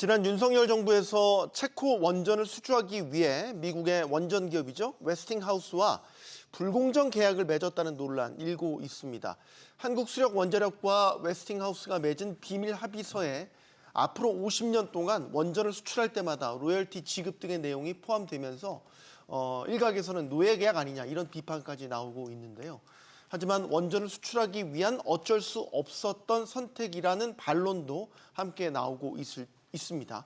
지난 윤석열 정부에서 체코 원전을 수주하기 위해 미국의 원전 기업이죠. 웨스팅하우스와 불공정 계약을 맺었다는 논란 일고 있습니다. 한국수력원자력과 웨스팅하우스가 맺은 비밀 합의서에 앞으로 50년 동안 원전을 수출할 때마다 로열티 지급 등의 내용이 포함되면서 일각에서는 노예 계약 아니냐 이런 비판까지 나오고 있는데요. 하지만 원전을 수출하기 위한 어쩔 수 없었던 선택이라는 반론도 함께 나오고 있습니다.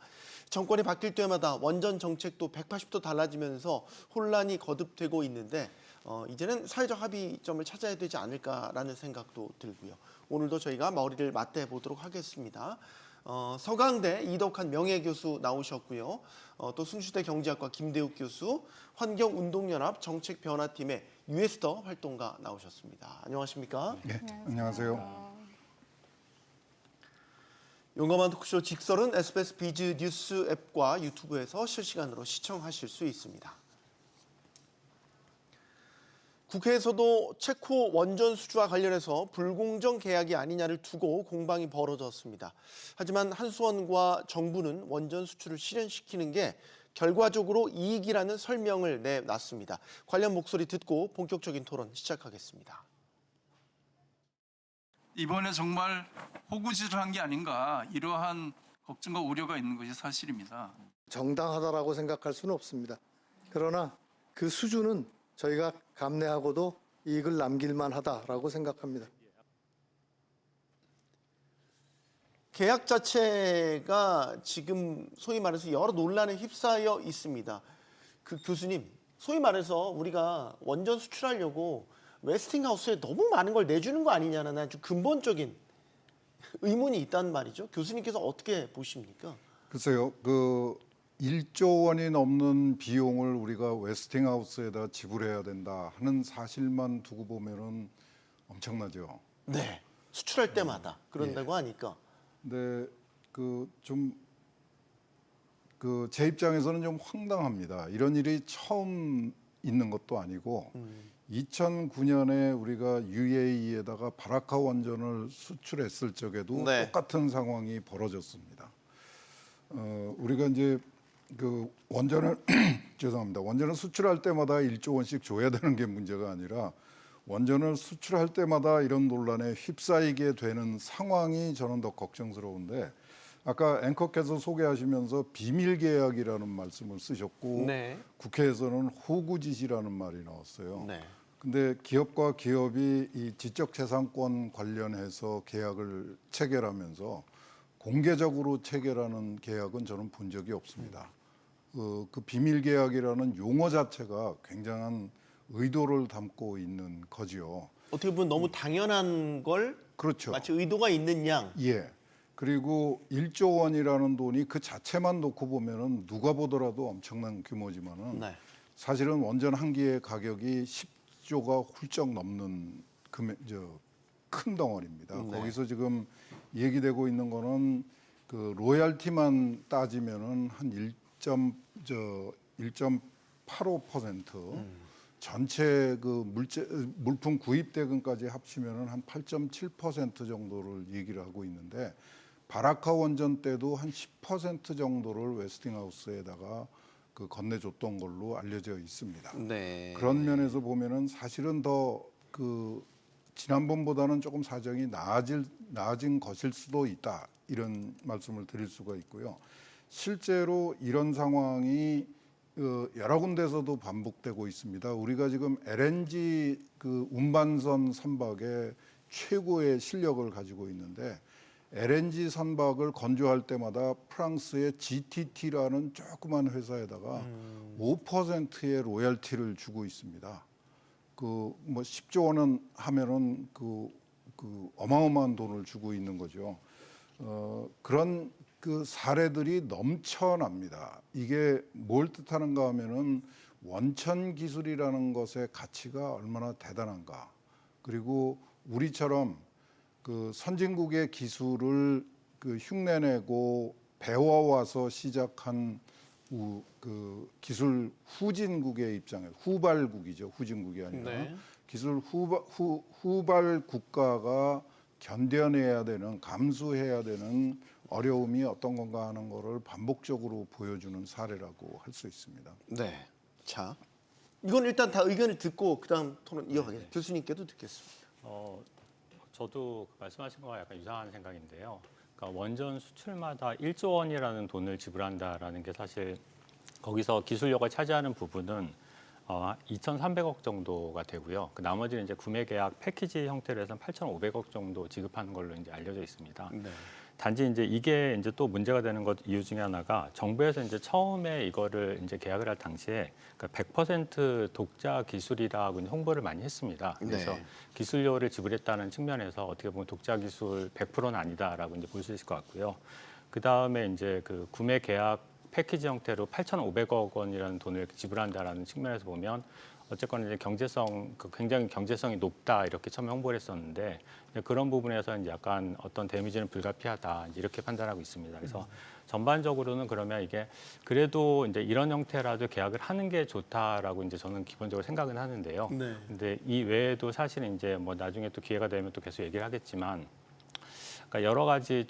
정권이 바뀔 때마다 원전 정책도 180도 달라지면서 혼란이 거듭되고 있는데 이제는 사회적 합의점을 찾아야 되지 않을까라는 생각도 들고요. 오늘도 저희가 머리를 맞대보도록 하겠습니다. 서강대 이덕환 명예교수 나오셨고요. 또 숭실대 경제학과 김대욱 교수, 환경운동연합 정책변화팀의 유에스더 활동가 나오셨습니다. 안녕하십니까? 네, 안녕하세요. 용감한 토크쇼 직설은 SBS 비즈 뉴스 앱과 유튜브에서 실시간으로 시청하실 수 있습니다. 국회에서도 체코 원전 수주와 관련해서 불공정 계약이 아니냐를 두고 공방이 벌어졌습니다. 하지만 한수원과 정부는 원전 수출을 실현시키는 게 결과적으로 이익이라는 설명을 내놨습니다. 관련 목소리 듣고 본격적인 토론 시작하겠습니다. 이번에 정말 호구질을 한 게 아닌가 이러한 걱정과 우려가 있는 것이 사실입니다. 정당하다라고 생각할 수는 없습니다. 그러나 그 수준은 저희가 감내하고도 이익을 남길 만하다라고 생각합니다. 계약 자체가 지금 소위 말해서 여러 논란에 휩싸여 있습니다. 그 교수님, 소위 말해서 우리가 원전 수출하려고 웨스팅하우스에 너무 많은 걸 내주는 거 아니냐는 아주 근본적인 의문이 있다는 말이죠. 교수님께서 어떻게 보십니까? 글쎄요, 1조 원이 넘는 비용을 우리가 웨스팅하우스에다 지불해야 된다 하는 사실만 두고 보면은 엄청나죠. 네, 수출할 때마다 그런다고 하니까. 근데 제 입장에서는 좀 황당합니다. 이런 일이 처음 있는 것도 아니고 2009년에 우리가 UAE에다가 바라카 원전을 수출했을 적에도 네. 똑같은 상황이 벌어졌습니다. 우리가 이제 원전을 죄송합니다. 원전을 수출할 때마다 1조 원씩 줘야 되는 게 문제가 아니라 원전을 수출할 때마다 이런 논란에 휩싸이게 되는 상황이 저는 더 걱정스러운데 아까 앵커께서 소개하시면서 비밀 계약이라는 말씀을 쓰셨고 네. 국회에서는 호구짓이라는 말이 나왔어요. 네. 근데 기업과 기업이 이 지적재산권 관련해서 계약을 체결하면서 공개적으로 체결하는 계약은 저는 본 적이 없습니다. 그 비밀 계약이라는 용어 자체가 굉장한 의도를 담고 있는 거지요. 어떻게 보면 너무 당연한 걸 그렇죠. 마치 의도가 있는 양. 예. 그리고 1조 원이라는 돈이 그 자체만 놓고 보면은 누가 보더라도 엄청난 규모지만은 네. 사실은 원전 한 기의 가격이 10조가 훌쩍 넘는 큰 덩어리입니다. 네. 거기서 지금 얘기되고 있는 거는 그 로얄티만 따지면은 한 1.85% 전체 그 물품 구입 대금까지 합치면은 한 8.7% 정도를 얘기를 하고 있는데 바라카 원전 때도 한 10% 정도를 웨스팅하우스에다가 건네줬던 걸로 알려져 있습니다. 네. 그런 면에서 보면은 사실은 더 지난번보다는 조금 사정이 나아진 것일 수도 있다 이런 말씀을 드릴 수가 있고요. 실제로 이런 상황이 여러 군데서도 반복되고 있습니다. 우리가 지금 LNG 운반선 선박에 최고의 실력을 가지고 있는데 LNG 선박을 건조할 때마다 프랑스의 GTT라는 조그만 회사에다가 5%의 로열티를 주고 있습니다. 10조 원은 하면은 어마어마한 돈을 주고 있는 거죠. 그런 사례들이 넘쳐납니다. 이게 뭘 뜻하는가 하면은 원천 기술이라는 것의 가치가 얼마나 대단한가. 그리고 우리처럼 선진국의 기술을 흉내내고 배워와서 시작한 기술 후진국의 입장에 후발국이죠. 후진국이 아니라 네. 기술 후발 국가가 견뎌내야 되는 감수해야 되는 어려움이 어떤 건가 하는 거를 반복적으로 보여주는 사례라고 할 수 있습니다. 네. 자, 이건 일단 다 의견을 듣고 그다음 토론 이어가겠습니다. 교수님께도 듣겠습니다. 저도 말씀하신 거와 약간 유사한 생각인데요. 그러니까 원전 수출마다 1조 원이라는 돈을 지불한다라는 게 사실 거기서 기술력을 차지하는 부분은 2,300억 정도가 되고요. 그 나머지는 이제 구매 계약 패키지 형태로 해서 8,500억 정도 지급하는 걸로 이제 알려져 있습니다. 네. 단지 이제 이게 이제 또 문제가 되는 것 이유 중에 하나가 정부에서 이제 처음에 이거를 이제 계약을 할 당시에 그러니까 100% 독자 기술이라고 이제 홍보를 많이 했습니다. 그래서 네. 기술료를 지불했다는 측면에서 어떻게 보면 독자 기술 100%는 아니다라고 이제 볼 수 있을 것 같고요. 그 다음에 이제 그 구매 계약 패키지 형태로 8,500억 원이라는 돈을 지불한다라는 측면에서 보면 어쨌거나 이제 굉장히 경제성이 높다 이렇게 처음에 홍보를 했었는데 이제 그런 부분에서 이제 약간 어떤 데미지는 불가피하다 이렇게 판단하고 있습니다. 그래서 전반적으로는 그러면 이게 그래도 이제 이런 형태라도 계약을 하는 게 좋다라고 이제 저는 기본적으로 생각은 하는데요. 네. 근데 이 외에도 사실은 이제 뭐 나중에 또 기회가 되면 또 계속 얘기를 하겠지만. 그러니까 여러 가지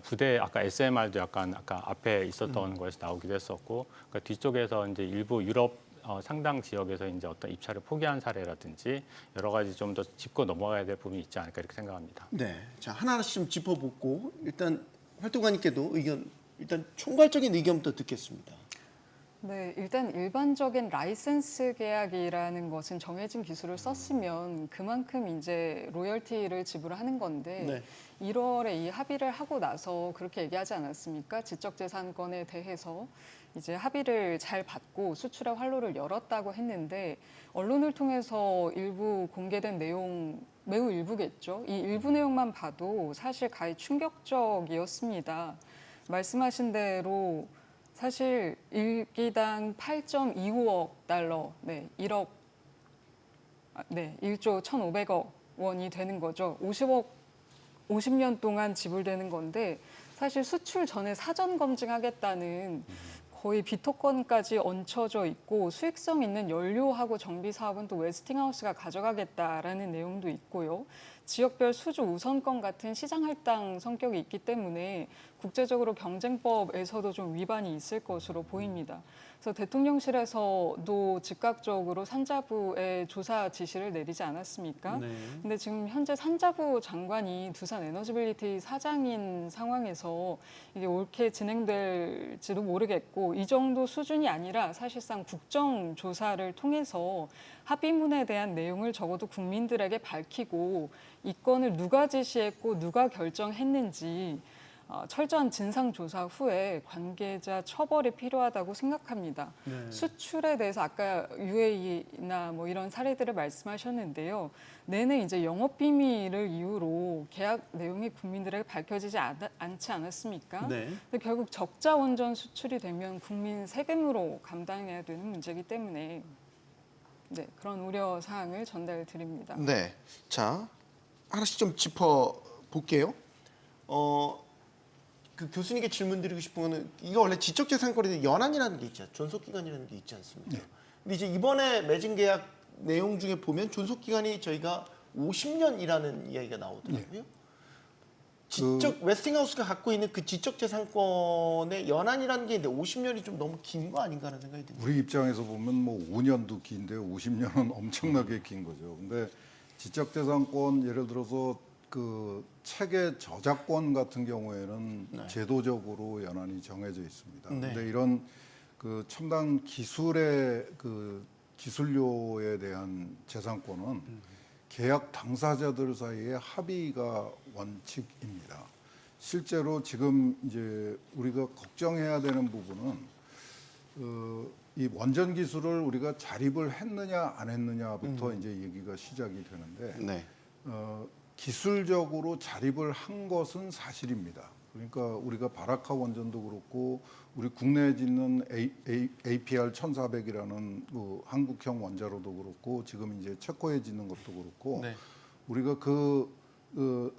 부대 아까 SMR도 약간 아까 앞에 있었던 거에서 나오기도 했었고 그러니까 뒤쪽에서 이제 일부 유럽 상당 지역에서 이제 어떤 입찰을 포기한 사례라든지 여러 가지 좀 더 짚고 넘어가야 될 부분이 있지 않을까 이렇게 생각합니다. 네. 자, 하나하나씩 좀 짚어보고 일단 활동가님께도 의견 일단 총괄적인 의견부터 듣겠습니다. 네, 일단 일반적인 라이센스 계약이라는 것은 정해진 기술을 썼으면 그만큼 이제 로열티를 지불하는 건데 네. 1월에 이 합의를 하고 나서 그렇게 얘기하지 않았습니까? 지적재산권에 대해서 이제 합의를 잘 받고 수출의 활로를 열었다고 했는데 언론을 통해서 일부 공개된 내용 매우 일부겠죠. 이 일부 내용만 봐도 사실 가히 충격적이었습니다. 말씀하신 대로 사실 1기당 8.25억 달러, 네, 1조 1,500억 원이 되는 거죠. 50년 동안 지불되는 건데 사실 수출 전에 사전 검증하겠다는 거의 비토건까지 얹혀져 있고 수익성 있는 연료하고 정비 사업은 또 웨스팅하우스가 가져가겠다라는 내용도 있고요. 지역별 수주 우선권 같은 시장 할당 성격이 있기 때문에 국제적으로 경쟁법에서도 좀 위반이 있을 것으로 보입니다. 그래서 대통령실에서도 즉각적으로 산자부에 조사 지시를 내리지 않았습니까? 네. 근데 지금 현재 산자부 장관이 두산 에너지빌리티 사장인 상황에서 이게 옳게 진행될지도 모르겠고 이 정도 수준이 아니라 사실상 국정조사를 통해서 합의문에 대한 내용을 적어도 국민들에게 밝히고 이 건을 누가 지시했고 누가 결정했는지 철저한 진상조사 후에 관계자 처벌이 필요하다고 생각합니다. 네. 수출에 대해서 아까 UAE나 뭐 이런 사례들을 말씀하셨는데요. 내내 이제 영업 비밀을 이유로 계약 내용이 국민들에게 밝혀지지 않지 않았습니까? 네. 근데 결국 적자 원전 수출이 되면 국민 세금으로 감당해야 되는 문제이기 때문에 네, 그런 우려 사항을 전달드립니다. 네. 자, 하나씩 좀 짚어 볼게요. 그 교수님께 질문 드리고 싶은 거는 이거 원래 지적재산권에 연한이라는 게 있죠. 존속기간이라는 게 있지 않습니까? 근데 이제 이번에 맺은 계약 내용 중에 보면 존속기간이 저희가 50년이라는 이야기가 나오더라고요. 웨스팅하우스가 갖고 있는 그 지적재산권의 연한이라는 게 있는데 50년이 좀 너무 긴 거 아닌가 하는 생각이 듭니다. 우리 입장에서 보면 뭐 5년도 긴데 50년은 엄청나게 긴 거죠. 근데 지적재산권 예를 들어서 그 책의 저작권 같은 경우에는 제도적으로 연한이 정해져 있습니다. 네. 근데 이런 그 첨단 기술의 그 기술료에 대한 재산권은 계약 당사자들 사이의 합의가 원칙입니다. 실제로 지금 이제 우리가 걱정해야 되는 부분은 이 원전 기술을 우리가 자립을 했느냐 안 했느냐부터 이제 얘기가 시작이 되는데 네. 기술적으로 자립을 한 것은 사실입니다. 그러니까 우리가 바라카 원전도 그렇고 우리 국내에 짓는 APR 1400이라는 그 한국형 원자로도 그렇고 지금 이제 체코에 짓는 것도 그렇고 네. 우리가 그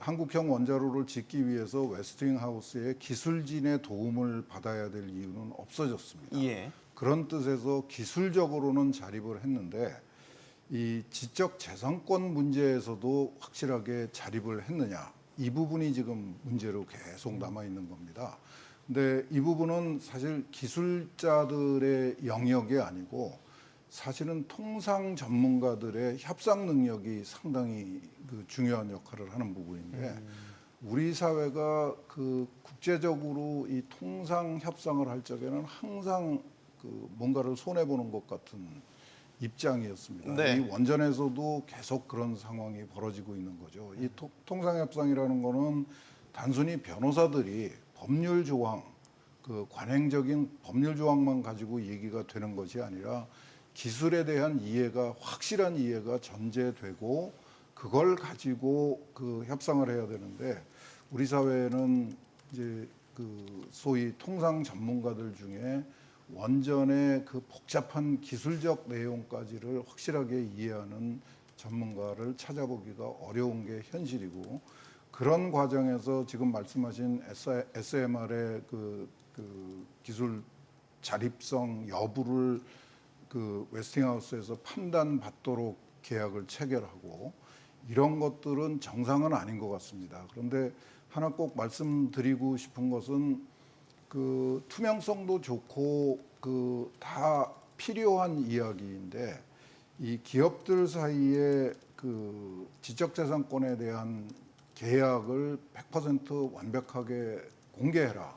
한국형 원자로를 짓기 위해서 웨스팅하우스의 기술진의 도움을 받아야 될 이유는 없어졌습니다. 예. 그런 뜻에서 기술적으로는 자립을 했는데 이 지적 재산권 문제에서도 확실하게 자립을 했느냐 이 부분이 지금 문제로 계속 남아 있는 겁니다. 근데 이 부분은 사실 기술자들의 영역이 아니고 사실은 통상 전문가들의 협상 능력이 상당히 그 중요한 역할을 하는 부분인데 우리 사회가 그 국제적으로 이 통상 협상을 할 적에는 항상 그 뭔가를 손해 보는 것 같은 입장이었습니다. 네. 이 원전에서도 계속 그런 상황이 벌어지고 있는 거죠. 이 통상 협상이라는 거는 단순히 변호사들이 법률 조항, 그 관행적인 법률 조항만 가지고 얘기가 되는 것이 아니라 기술에 대한 이해가 확실한 이해가 전제되고 그걸 가지고 그 협상을 해야 되는데 우리 사회는 이제 그 소위 통상 전문가들 중에 원전의 그 복잡한 기술적 내용까지를 확실하게 이해하는 전문가를 찾아보기가 어려운 게 현실이고 그런 과정에서 지금 말씀하신 SMR의 그 기술 자립성 여부를 그 웨스팅하우스에서 판단받도록 계약을 체결하고 이런 것들은 정상은 아닌 것 같습니다. 그런데 하나 꼭 말씀드리고 싶은 것은 그 투명성도 좋고 그 다 필요한 이야기인데 이 기업들 사이에 그 지적재산권에 대한 계약을 100% 완벽하게 공개해라.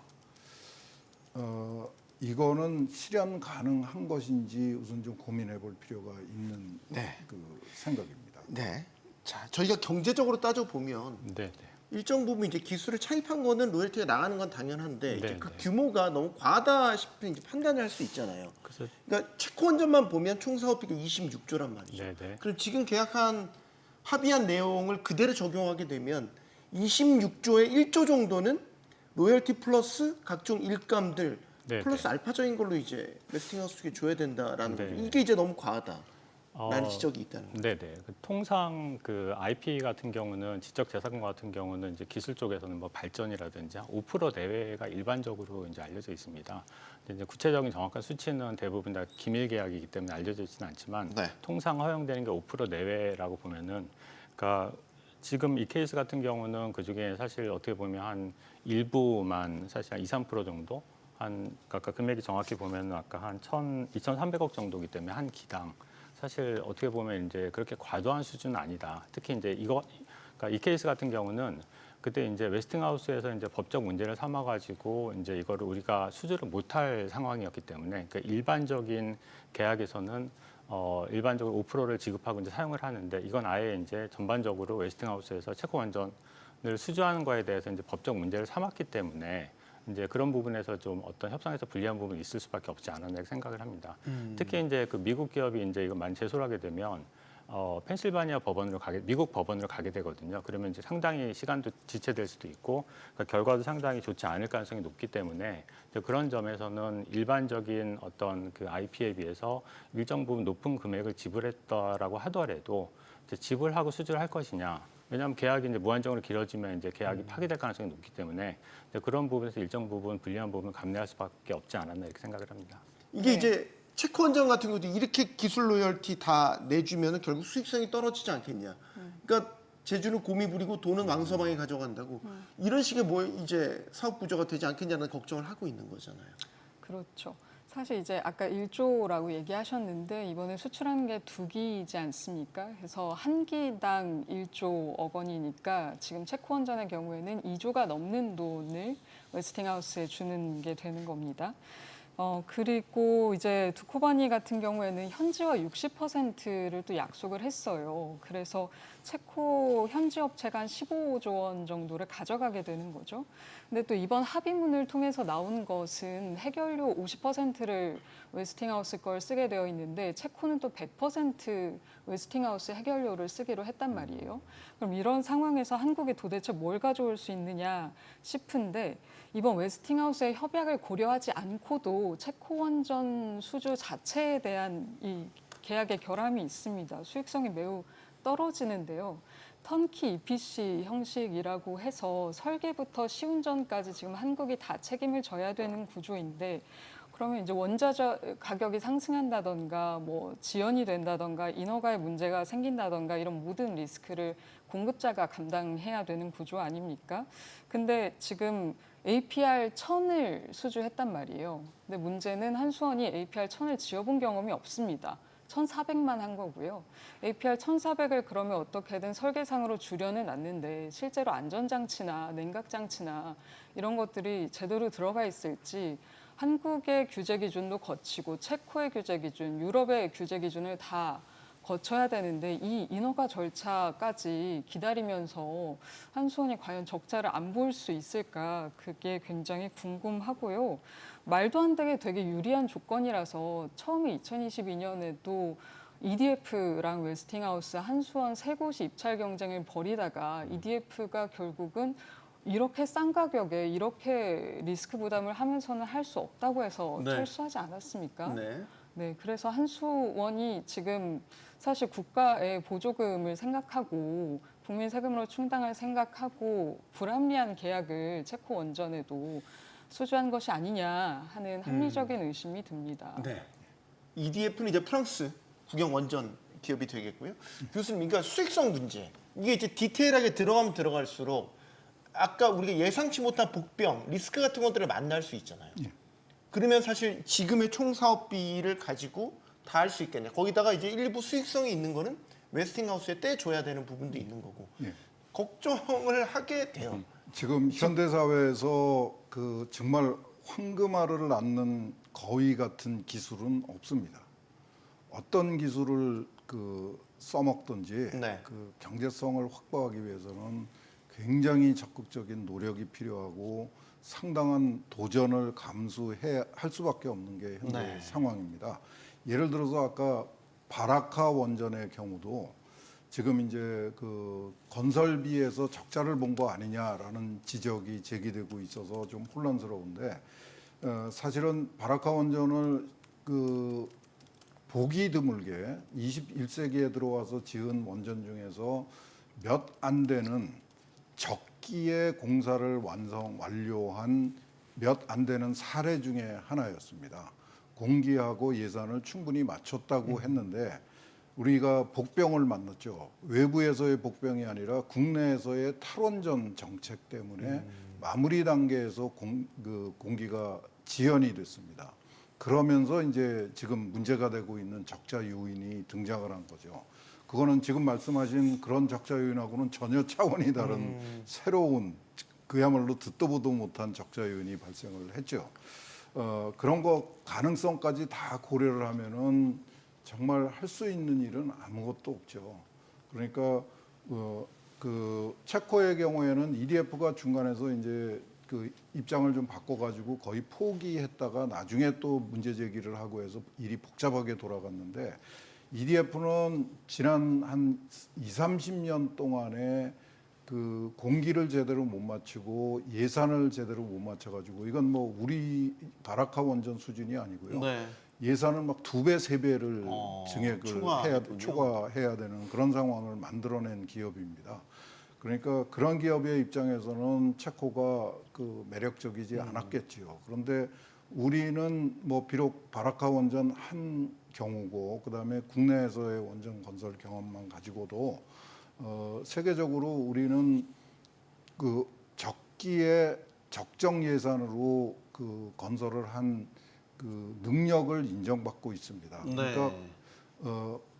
이거는 실현 가능한 것인지 우선 좀 고민해 볼 필요가 있는 네. 그 생각입니다. 네. 자, 저희가 경제적으로 따져 보면 네, 네. 일정 부분 이제 기술을 차입한 거는 로열티가 나가는 건 당연한데 이제 네, 그 네. 규모가 너무 과하다 싶은 이제 판단을 할 수 있잖아요. 그래서 그러니까 체코 원전만 보면 총 사업비가 26조란 말이죠. 네, 네. 그럼 지금 계약한 합의한 내용을 그대로 적용하게 되면 26조의 1조 정도는 로열티 플러스 각종 일감들 네, 플러스 알파적인 걸로 이제 웨스팅하우스 측에 줘야 된다라는 네. 거죠. 이게 이제 너무 과하다라는 어, 지적이 있다는 거죠. 네네. 통상 그 IP 같은 경우는 지적재산권 같은 경우는 이제 기술 쪽에서는 뭐 발전이라든지 한 5% 내외가 일반적으로 이제 알려져 있습니다. 근데 이제 구체적인 정확한 수치는 대부분 다 기밀 계약이기 때문에 알려져 있지는 않지만 네. 통상 허용되는 게 5% 내외라고 보면은 그러니까 지금 이 케이스 같은 경우는 그 중에 사실 어떻게 보면 한 일부만 사실 한 2, 3% 정도 한 아까 금액이 정확히 보면은 아까 한 2,300억 정도이기 때문에 한 기당 사실 어떻게 보면 이제 그렇게 과도한 수준은 아니다. 특히 이제 그러니까 이 케이스 같은 경우는 그때 이제 웨스팅하우스에서 이제 법적 문제를 삼아가지고 이제 이거를 우리가 수주를 못할 상황이었기 때문에 그러니까 일반적인 계약에서는 일반적으로 5%를 지급하고 이제 사용을 하는데 이건 아예 이제 전반적으로 웨스팅하우스에서 체코 원전을 수주하는 거에 대해서 이제 법적 문제를 삼았기 때문에 이제 그런 부분에서 좀 어떤 협상에서 불리한 부분이 있을 수밖에 없지 않았나 생각을 합니다. 특히 이제 그 미국 기업이 이제 이거 많이 제소를 하게 되면 펜실바니아 법원으로 미국 법원으로 가게 되거든요. 그러면 이제 상당히 시간도 지체될 수도 있고 그러니까 결과도 상당히 좋지 않을 가능성이 높기 때문에 이제 그런 점에서는 일반적인 어떤 그 IP에 비해서 일정 부분 높은 금액을 지불했다라고 하더라도 이제 지불하고 수주를 할 것이냐. 왜냐하면 계약이 이제 무한정으로 길어지면 이제 계약이 파기될 가능성이 높기 때문에 이제 그런 부분에서 일정 부분 불리한 부분 감내할 수밖에 없지 않았나 이렇게 생각을 합니다. 이게 네. 이제 체코 원전 같은 경우도 이렇게 기술 로열티 다 내주면 결국 수익성이 떨어지지 않겠냐. 그러니까 제주는 곰이 부리고 돈은 왕서방이 가져간다고 이런 식의 뭐 이제 사업 구조가 되지 않겠냐는 걱정을 하고 있는 거잖아요. 그렇죠. 사실 이제 아까 1조라고 얘기하셨는데 이번에 수출한 게 2기이지 않습니까? 그래서 한 기당 1조억 원이니까 지금 체코 원전의 경우에는 2조가 넘는 돈을 웨스팅하우스에 주는 게 되는 겁니다. 그리고 이제 두코바니 같은 경우에는 현지화 60%를 또 약속을 했어요. 그래서 체코 현지 업체가 한 15조 원 정도를 가져가게 되는 거죠. 근데 또 이번 합의문을 통해서 나온 것은 해결료 50%를 웨스팅하우스 걸 쓰게 되어 있는데 체코는 또 100% 웨스팅하우스 해결료를 쓰기로 했단 말이에요. 그럼 이런 상황에서 한국이 도대체 뭘 가져올 수 있느냐 싶은데 이번 웨스팅하우스의 협약을 고려하지 않고도 체코 원전 수주 자체에 대한 이 계약의 결함이 있습니다. 수익성이 매우 떨어지는데요. 턴키 EPC 형식이라고 해서 설계부터 시운전까지 지금 한국이 다 책임을 져야 되는 구조인데 그러면 이제 원자재 가격이 상승한다던가 뭐 지연이 된다던가 인허가에 문제가 생긴다던가 이런 모든 리스크를 공급자가 감당해야 되는 구조 아닙니까? 근데 지금 APR 1000을 수주했단 말이에요. 근데 문제는 한수원이 APR 1000을 지어본 경험이 없습니다. 1,400만 한 거고요. APR 1,400을 그러면 어떻게든 설계상으로 줄여는 놨는데 실제로 안전장치나 냉각장치나 이런 것들이 제대로 들어가 있을지 한국의 규제 기준도 거치고 체코의 규제 기준, 유럽의 규제 기준을 다 거쳐야 되는데 이 인허가 절차까지 기다리면서 한수원이 과연 적자를 안 볼 수 있을까 그게 굉장히 궁금하고요. 말도 안 되게 되게 유리한 조건이라서 처음에 2022년에도 EDF랑 웨스팅하우스, 한수원 세 곳이 입찰 경쟁을 벌이다가 EDF가 결국은 이렇게 싼 가격에 이렇게 리스크 부담을 하면서는 할 수 없다고 해서 네. 철수하지 않았습니까? 네. 네, 그래서 한수원이 지금 사실 국가의 보조금을 생각하고 국민 세금으로 충당할 생각하고 불합리한 계약을 체코 원전에도 수주한 것이 아니냐 하는 합리적인 의심이 듭니다. 네. EDF는 이제 프랑스 국영 원전 기업이 되겠고요. 교수님, 그러니까 수익성 문제. 이게 이제 디테일하게 들어가면 들어갈수록 아까 우리가 예상치 못한 복병, 리스크 같은 것들을 만날 수 있잖아요. 예. 그러면 사실 지금의 총 사업비를 가지고 다 할 수 있겠냐. 거기다가 이제 일부 수익성이 있는 거는 웨스팅하우스에 떼줘야 되는 부분도 있는 거고. 예. 걱정을 하게 돼요. 지금 현대 사회에서 그 정말 황금알을 낳는 거위 같은 기술은 없습니다. 어떤 기술을 그 써먹든지 네. 그 경제성을 확보하기 위해서는 굉장히 적극적인 노력이 필요하고 상당한 도전을 감수해야 할 수밖에 없는 게 현재 네. 상황입니다. 예를 들어서 아까 바라카 원전의 경우도 지금 이제 그 건설비에서 적자를 본 거 아니냐라는 지적이 제기되고 있어서 좀 혼란스러운데 사실은 바라카 원전을 그 보기 드물게 21세기에 들어와서 지은 원전 중에서 몇 안 되는 적기에 공사를 완료한 몇 안 되는 사례 중에 하나였습니다. 공기하고 예산을 충분히 맞췄다고 했는데 우리가 복병을 만났죠. 외부에서의 복병이 아니라 국내에서의 탈원전 정책 때문에 마무리 단계에서 공기가 지연이 됐습니다. 그러면서 이제 지금 문제가 되고 있는 적자 요인이 등장을 한 거죠. 그거는 지금 말씀하신 그런 적자 요인하고는 전혀 차원이 다른 새로운 그야말로 듣도 보도 못한 적자 요인이 발생을 했죠. 그런 거 가능성까지 다 고려를 하면은 정말 할 수 있는 일은 아무것도 없죠. 그러니까 그 체코의 경우에는 EDF가 중간에서 이제 그 입장을 좀 바꿔가지고 거의 포기했다가 나중에 또 문제 제기를 하고 해서 일이 복잡하게 돌아갔는데 EDF는 지난 한 20-30년 동안에 그 공기를 제대로 못 맞추고 예산을 제대로 못 맞춰가지고 이건 뭐 우리 바라카 원전 수준이 아니고요. 네. 예산을 막 2배, 3배를 증액을 초과했군요. 초과해야 되는 그런 상황을 만들어낸 기업입니다. 그러니까 그런 기업의 입장에서는 체코가 그 매력적이지 않았겠지요. 그런데 우리는 뭐 비록 바라카 원전 한 경우고 그다음에 국내에서의 원전 건설 경험만 가지고도 세계적으로 우리는 그 적기에 적정 예산으로 그 건설을 한 그 능력을 인정받고 있습니다. 그러니까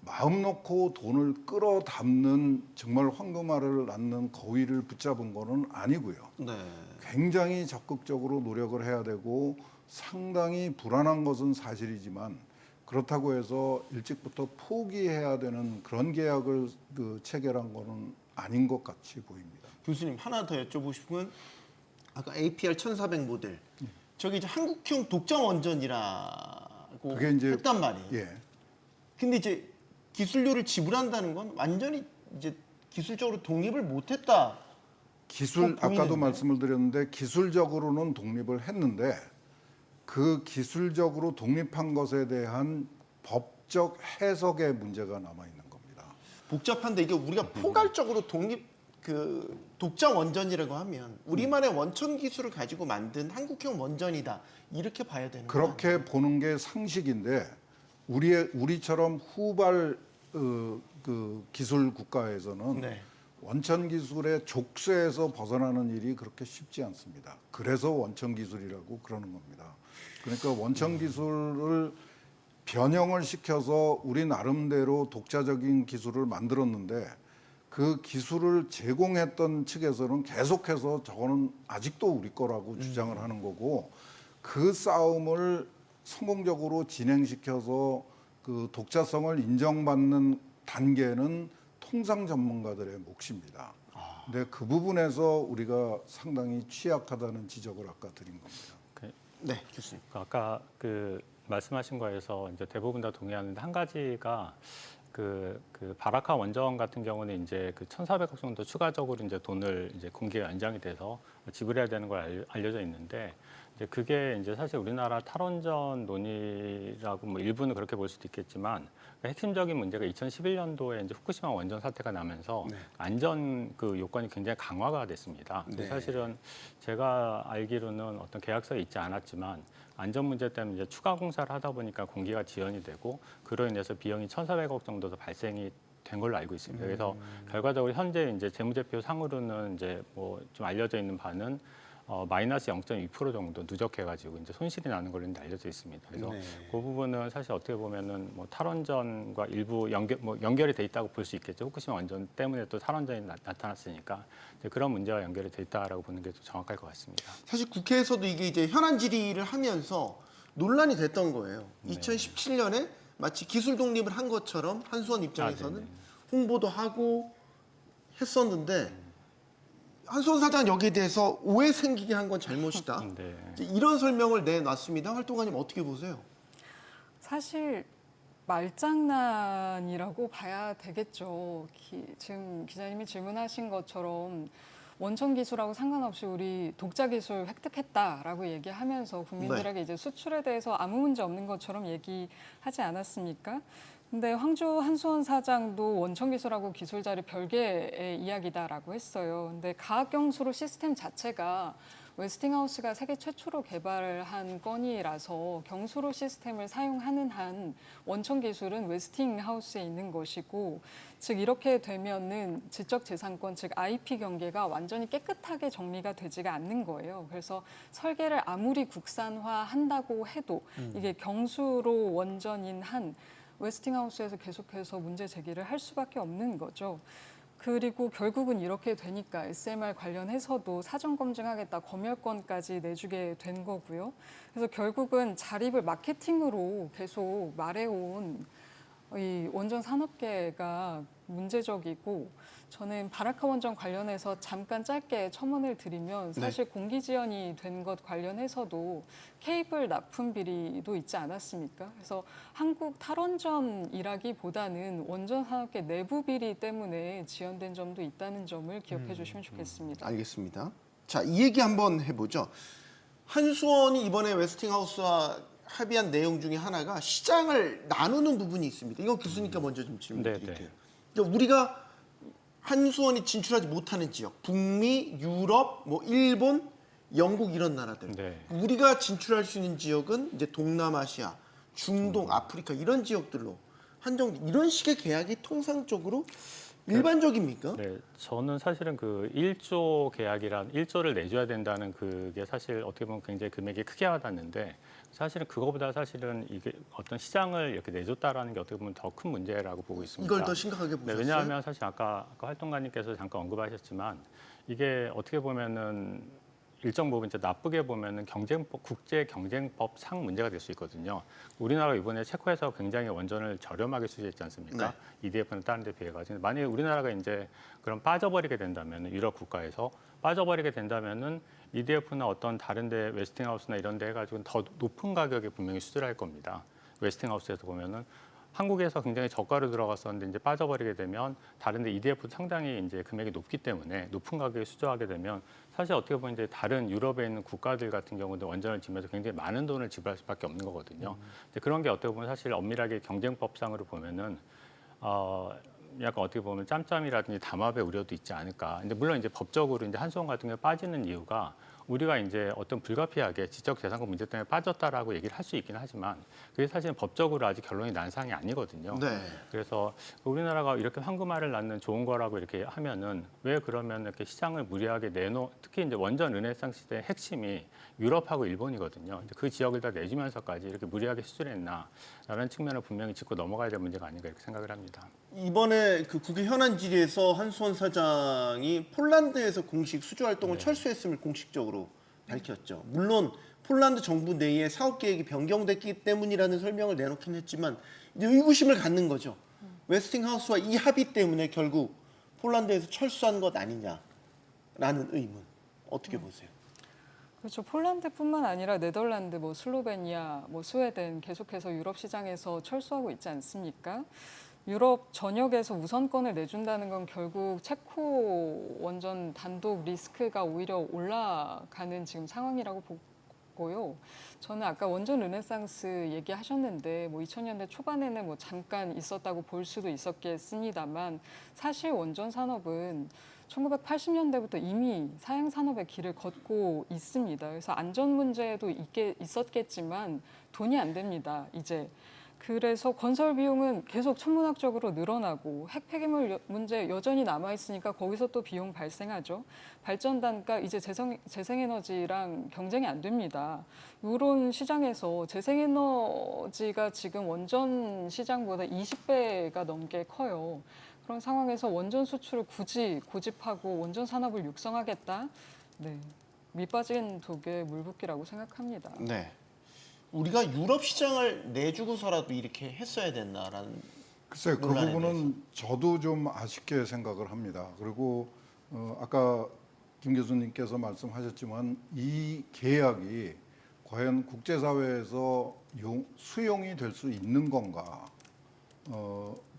마음 놓고 돈을 끌어담는 정말 황금알을 낳는 거위를 붙잡은 거는 아니고요. 네. 굉장히 적극적으로 노력을 해야 되고 상당히 불안한 것은 사실이지만 그렇다고 해서 일찍부터 포기해야 되는 그런 계약을 그 체결한 거는 아닌 것 같이 보입니다. 교수님, 하나 더 여쭤보고 싶은 건 아까 APR 1400 모델. 저기 이제 한국형 독점 원전이라고 그게 이제 했단 말이에요. 예. 근데 이제 기술료를 지불한다는 건 완전히 이제 기술적으로 독립을 못했다. 기술 아까도 보이는데? 말씀을 드렸는데 기술적으로는 독립을 했는데 그 기술적으로 독립한 것에 대한 법적 해석의 문제가 남아 있는 겁니다. 복잡한데 이게 우리가 포괄적으로 독점 원전이라고 하면 우리만의 원천 기술을 가지고 만든 한국형 원전이다. 이렇게 봐야 되는 거예요. 그렇게 보는 게 상식인데 우리처럼 후발 그 기술 국가에서는 네. 원천 기술의 족쇄에서 벗어나는 일이 그렇게 쉽지 않습니다. 그래서 원천 기술이라고 그러는 겁니다. 그러니까 원천 기술을 변형을 시켜서 우리 나름대로 독자적인 기술을 만들었는데 그 기술을 제공했던 측에서는 계속해서 저거는 아직도 우리 거라고 주장을 하는 거고, 그 싸움을 성공적으로 진행시켜서 그 독자성을 인정받는 단계는 통상 전문가들의 몫입니다. 근데 그 부분에서 우리가 상당히 취약하다는 지적을 아까 드린 겁니다. 네, 교수님. 아까 그 말씀하신 거에서 이제 대부분 다 동의하는데 한 가지가 그 바라카 원전 같은 경우는 이제 그 1,400억 정도 추가적으로 이제 돈을 이제 공기가 연장이 돼서 지불해야 되는 걸 알려져 있는데, 이제 그게 이제 사실 우리나라 탈원전 논의라고 뭐 일부는 그렇게 볼 수도 있겠지만, 핵심적인 문제가 2011년도에 이제 후쿠시마 원전 사태가 나면서 안전 그 요건이 굉장히 강화가 됐습니다. 네. 사실은 제가 알기로는 어떤 계약서에 있지 않았지만 안전 문제 때문에 이제 추가 공사를 하다 보니까 공기가 지연이 되고, 그로 인해서 비용이 1,400억 정도 더 발생이 된 걸로 알고 있습니다. 그래서 결과적으로 현재 이제 재무제표 상으로는 이제 뭐 좀 알려져 있는 바는 마이너스 0.2% 정도 누적해가지고 이제 손실이 나는 걸로 알려져 있습니다. 그래서 네. 그 부분은 사실 어떻게 보면은 뭐 탈원전과 일부 연결이 돼 있다고 볼 수 있겠죠. 후쿠시마 원전 때문에 또 탈원전이 나타났으니까 그런 문제와 연결이 돼 있다라고 보는 게 더 정확할 것 같습니다. 사실 국회에서도 이게 이제 현안 질의를 하면서 논란이 됐던 거예요. 2017년에 마치 기술 독립을 한 것처럼 한수원 입장에서는 홍보도 하고 했었는데, 한수원 사장 여기에 대해서 오해 생기게 한 건 잘못이다. 네. 이제 이런 설명을 내놨습니다. 활동가님 어떻게 보세요? 사실 말장난이라고 봐야 되겠죠. 지금 기자님이 질문하신 것처럼 원천 기술하고 상관없이 우리 독자 기술 획득했다라고 얘기하면서 국민들에게 이제 수출에 대해서 아무 문제 없는 것처럼 얘기하지 않았습니까? 근데 황주 한수원 사장도 원천 기술하고 기술 자리 별개의 이야기다라고 했어요. 근데 가학 경수로 시스템 자체가 웨스팅하우스가 세계 최초로 개발한 건이라서 경수로 시스템을 사용하는 한 원천 기술은 웨스팅하우스에 있는 것이고, 즉 이렇게 되면은 지적재산권, 즉 IP 경계가 완전히 깨끗하게 정리가 되지가 않는 거예요. 그래서 설계를 아무리 국산화한다고 해도 이게 경수로 원전인 한 웨스팅하우스에서 계속해서 문제 제기를 할 수밖에 없는 거죠. 그리고 결국은 이렇게 되니까 SMR 관련해서도 사전 검증하겠다 검열권까지 내주게 된 거고요. 그래서 결국은 자립을 마케팅으로 계속 말해온 이 원전 산업계가 문제적이고, 저는 바라카 원전 관련해서 잠깐 짧게 첨언을 드리면 사실 공기 지연이 된 것 관련해서도 케이블 납품 비리도 있지 않았습니까? 그래서 한국 탈원전이라기보다는 원전 산업계 내부 비리 때문에 지연된 점도 있다는 점을 기억해 주시면 좋겠습니다. 알겠습니다. 자, 이 얘기 한번 해보죠. 한수원이 이번에 웨스팅하우스와 합의한 내용 중에 하나가 시장을 나누는 부분이 있습니다. 이거 교수님께 먼저 좀 질문 드릴게요. 그러니까 우리가 한수원이 진출하지 못하는 지역, 북미, 유럽, 뭐 일본, 영국 이런 나라들. 네. 우리가 진출할 수 있는 지역은 이제 동남아시아, 중동, 아프리카 이런 지역들로 한정. 이런 식의 계약이 통상적으로 일반적입니까? 네, 저는 사실은 그 1조 계약이란 1조를 내줘야 된다는 그게 사실 어떻게 보면 굉장히 금액이 크게 와닿는데, 사실은 그거보다 사실은 이게 어떤 시장을 이렇게 내줬다라는 게 어떻게 보면 더 큰 문제라고 보고 있습니다. 이걸 더 심각하게 보셨어요? 네, 왜냐하면 사실 아까 활동가님께서 잠깐 언급하셨지만 이게 어떻게 보면은 일정 부분 이제 나쁘게 보면은 경쟁법, 국제 경쟁법 상 문제가 될 수 있거든요. 우리나라가 이번에 체코에서 굉장히 원전을 저렴하게 수주했지 않습니까? EDF는 다른 데 비해 가지고, 만약에 우리나라가 이제 그럼 빠져버리게 된다면, 유럽 국가에서 빠져버리게 된다면은 EDF나 어떤 다른 데 웨스팅하우스나 이런 데 해가지고 더 높은 가격에 분명히 수주를 할 겁니다. 웨스팅하우스에서 보면은 한국에서 굉장히 저가로 들어갔었는데 이제 빠져버리게 되면 다른 데 EDF도 상당히 이제 금액이 높기 때문에 높은 가격에 수주하게 되면 사실 어떻게 보면 이제 다른 유럽에 있는 국가들 같은 경우도 원전을 지면서 굉장히 많은 돈을 지불할 수밖에 없는 거거든요. 이제 그런 게 어떻게 보면 사실 엄밀하게 경쟁법상으로 보면은 약간 어떻게 보면 짬짬이라든지 담합의 우려도 있지 않을까. 근데 물론 이제 법적으로 이제 한수원 같은 경우에 빠지는 이유가 우리가 이제 어떤 불가피하게 지적재산권 문제 때문에 빠졌다라고 얘기를 할 수 있긴 하지만 그게 사실은 법적으로 아직 결론이 난 사항이 아니거든요. 네. 그래서 우리나라가 이렇게 황금알을 낳는 좋은 거라고 이렇게 하면은 왜 그러면 이렇게 시장을 무리하게 특히 이제 원전 르네상스 시대의 핵심이 유럽하고 일본이거든요. 이제 그 지역을 다 내주면서까지 이렇게 무리하게 수출했나라는 측면을 분명히 짚고 넘어가야 될 문제가 아닌가 이렇게 생각을 합니다. 이번에 그 국회 현안 질의에서 한수원 사장이 폴란드에서 공식 수주 활동을 철수했음을 공식적으로 밝혔죠. 물론 폴란드 정부 내에 사업 계획이 변경됐기 때문이라는 설명을 내놓긴 했지만 이제 의구심을 갖는 거죠. 웨스팅하우스와 이 합의 때문에 결국 폴란드에서 철수한 것 아니냐라는 의문. 어떻게 보세요? 그렇죠. 폴란드뿐만 아니라 네덜란드, 슬로베니아, 스웨덴 계속해서 유럽 시장에서 철수하고 있지 않습니까? 유럽 전역에서 우선권을 내준다는 건 결국 체코 원전 단독 리스크가 오히려 올라가는 지금 상황이라고 보고요. 저는 아까 원전 르네상스 얘기하셨는데 2000년대 초반에는 잠깐 있었다고 볼 수도 있었겠습니다만 사실 원전 산업은 1980년대부터 이미 사양 산업의 길을 걷고 있습니다. 그래서 안전 문제도 있었겠지만 돈이 안 됩니다. 이제. 그래서 건설 비용은 계속 천문학적으로 늘어나고 핵 폐기물 문제 여전히 남아 있으니까 거기서 또 비용 발생하죠. 발전 단가 이제 재생에너지랑 경쟁이 안 됩니다. 이런 시장에서 재생에너지가 지금 원전 시장보다 20배가 넘게 커요. 그런 상황에서 원전 수출을 굳이 고집하고 원전 산업을 육성하겠다? 네, 밑빠진 독에 물붓기라고 생각합니다. 네. 우리가 유럽 시장을 내주고서라도 이렇게 했어야 됐나라는 글쎄 그 논란에 부분은 저도 좀 아쉽게 생각을 합니다. 그리고 아까 김 교수님께서 말씀하셨지만 이 계약이 과연 국제사회에서 수용이 될 수 있는 건가?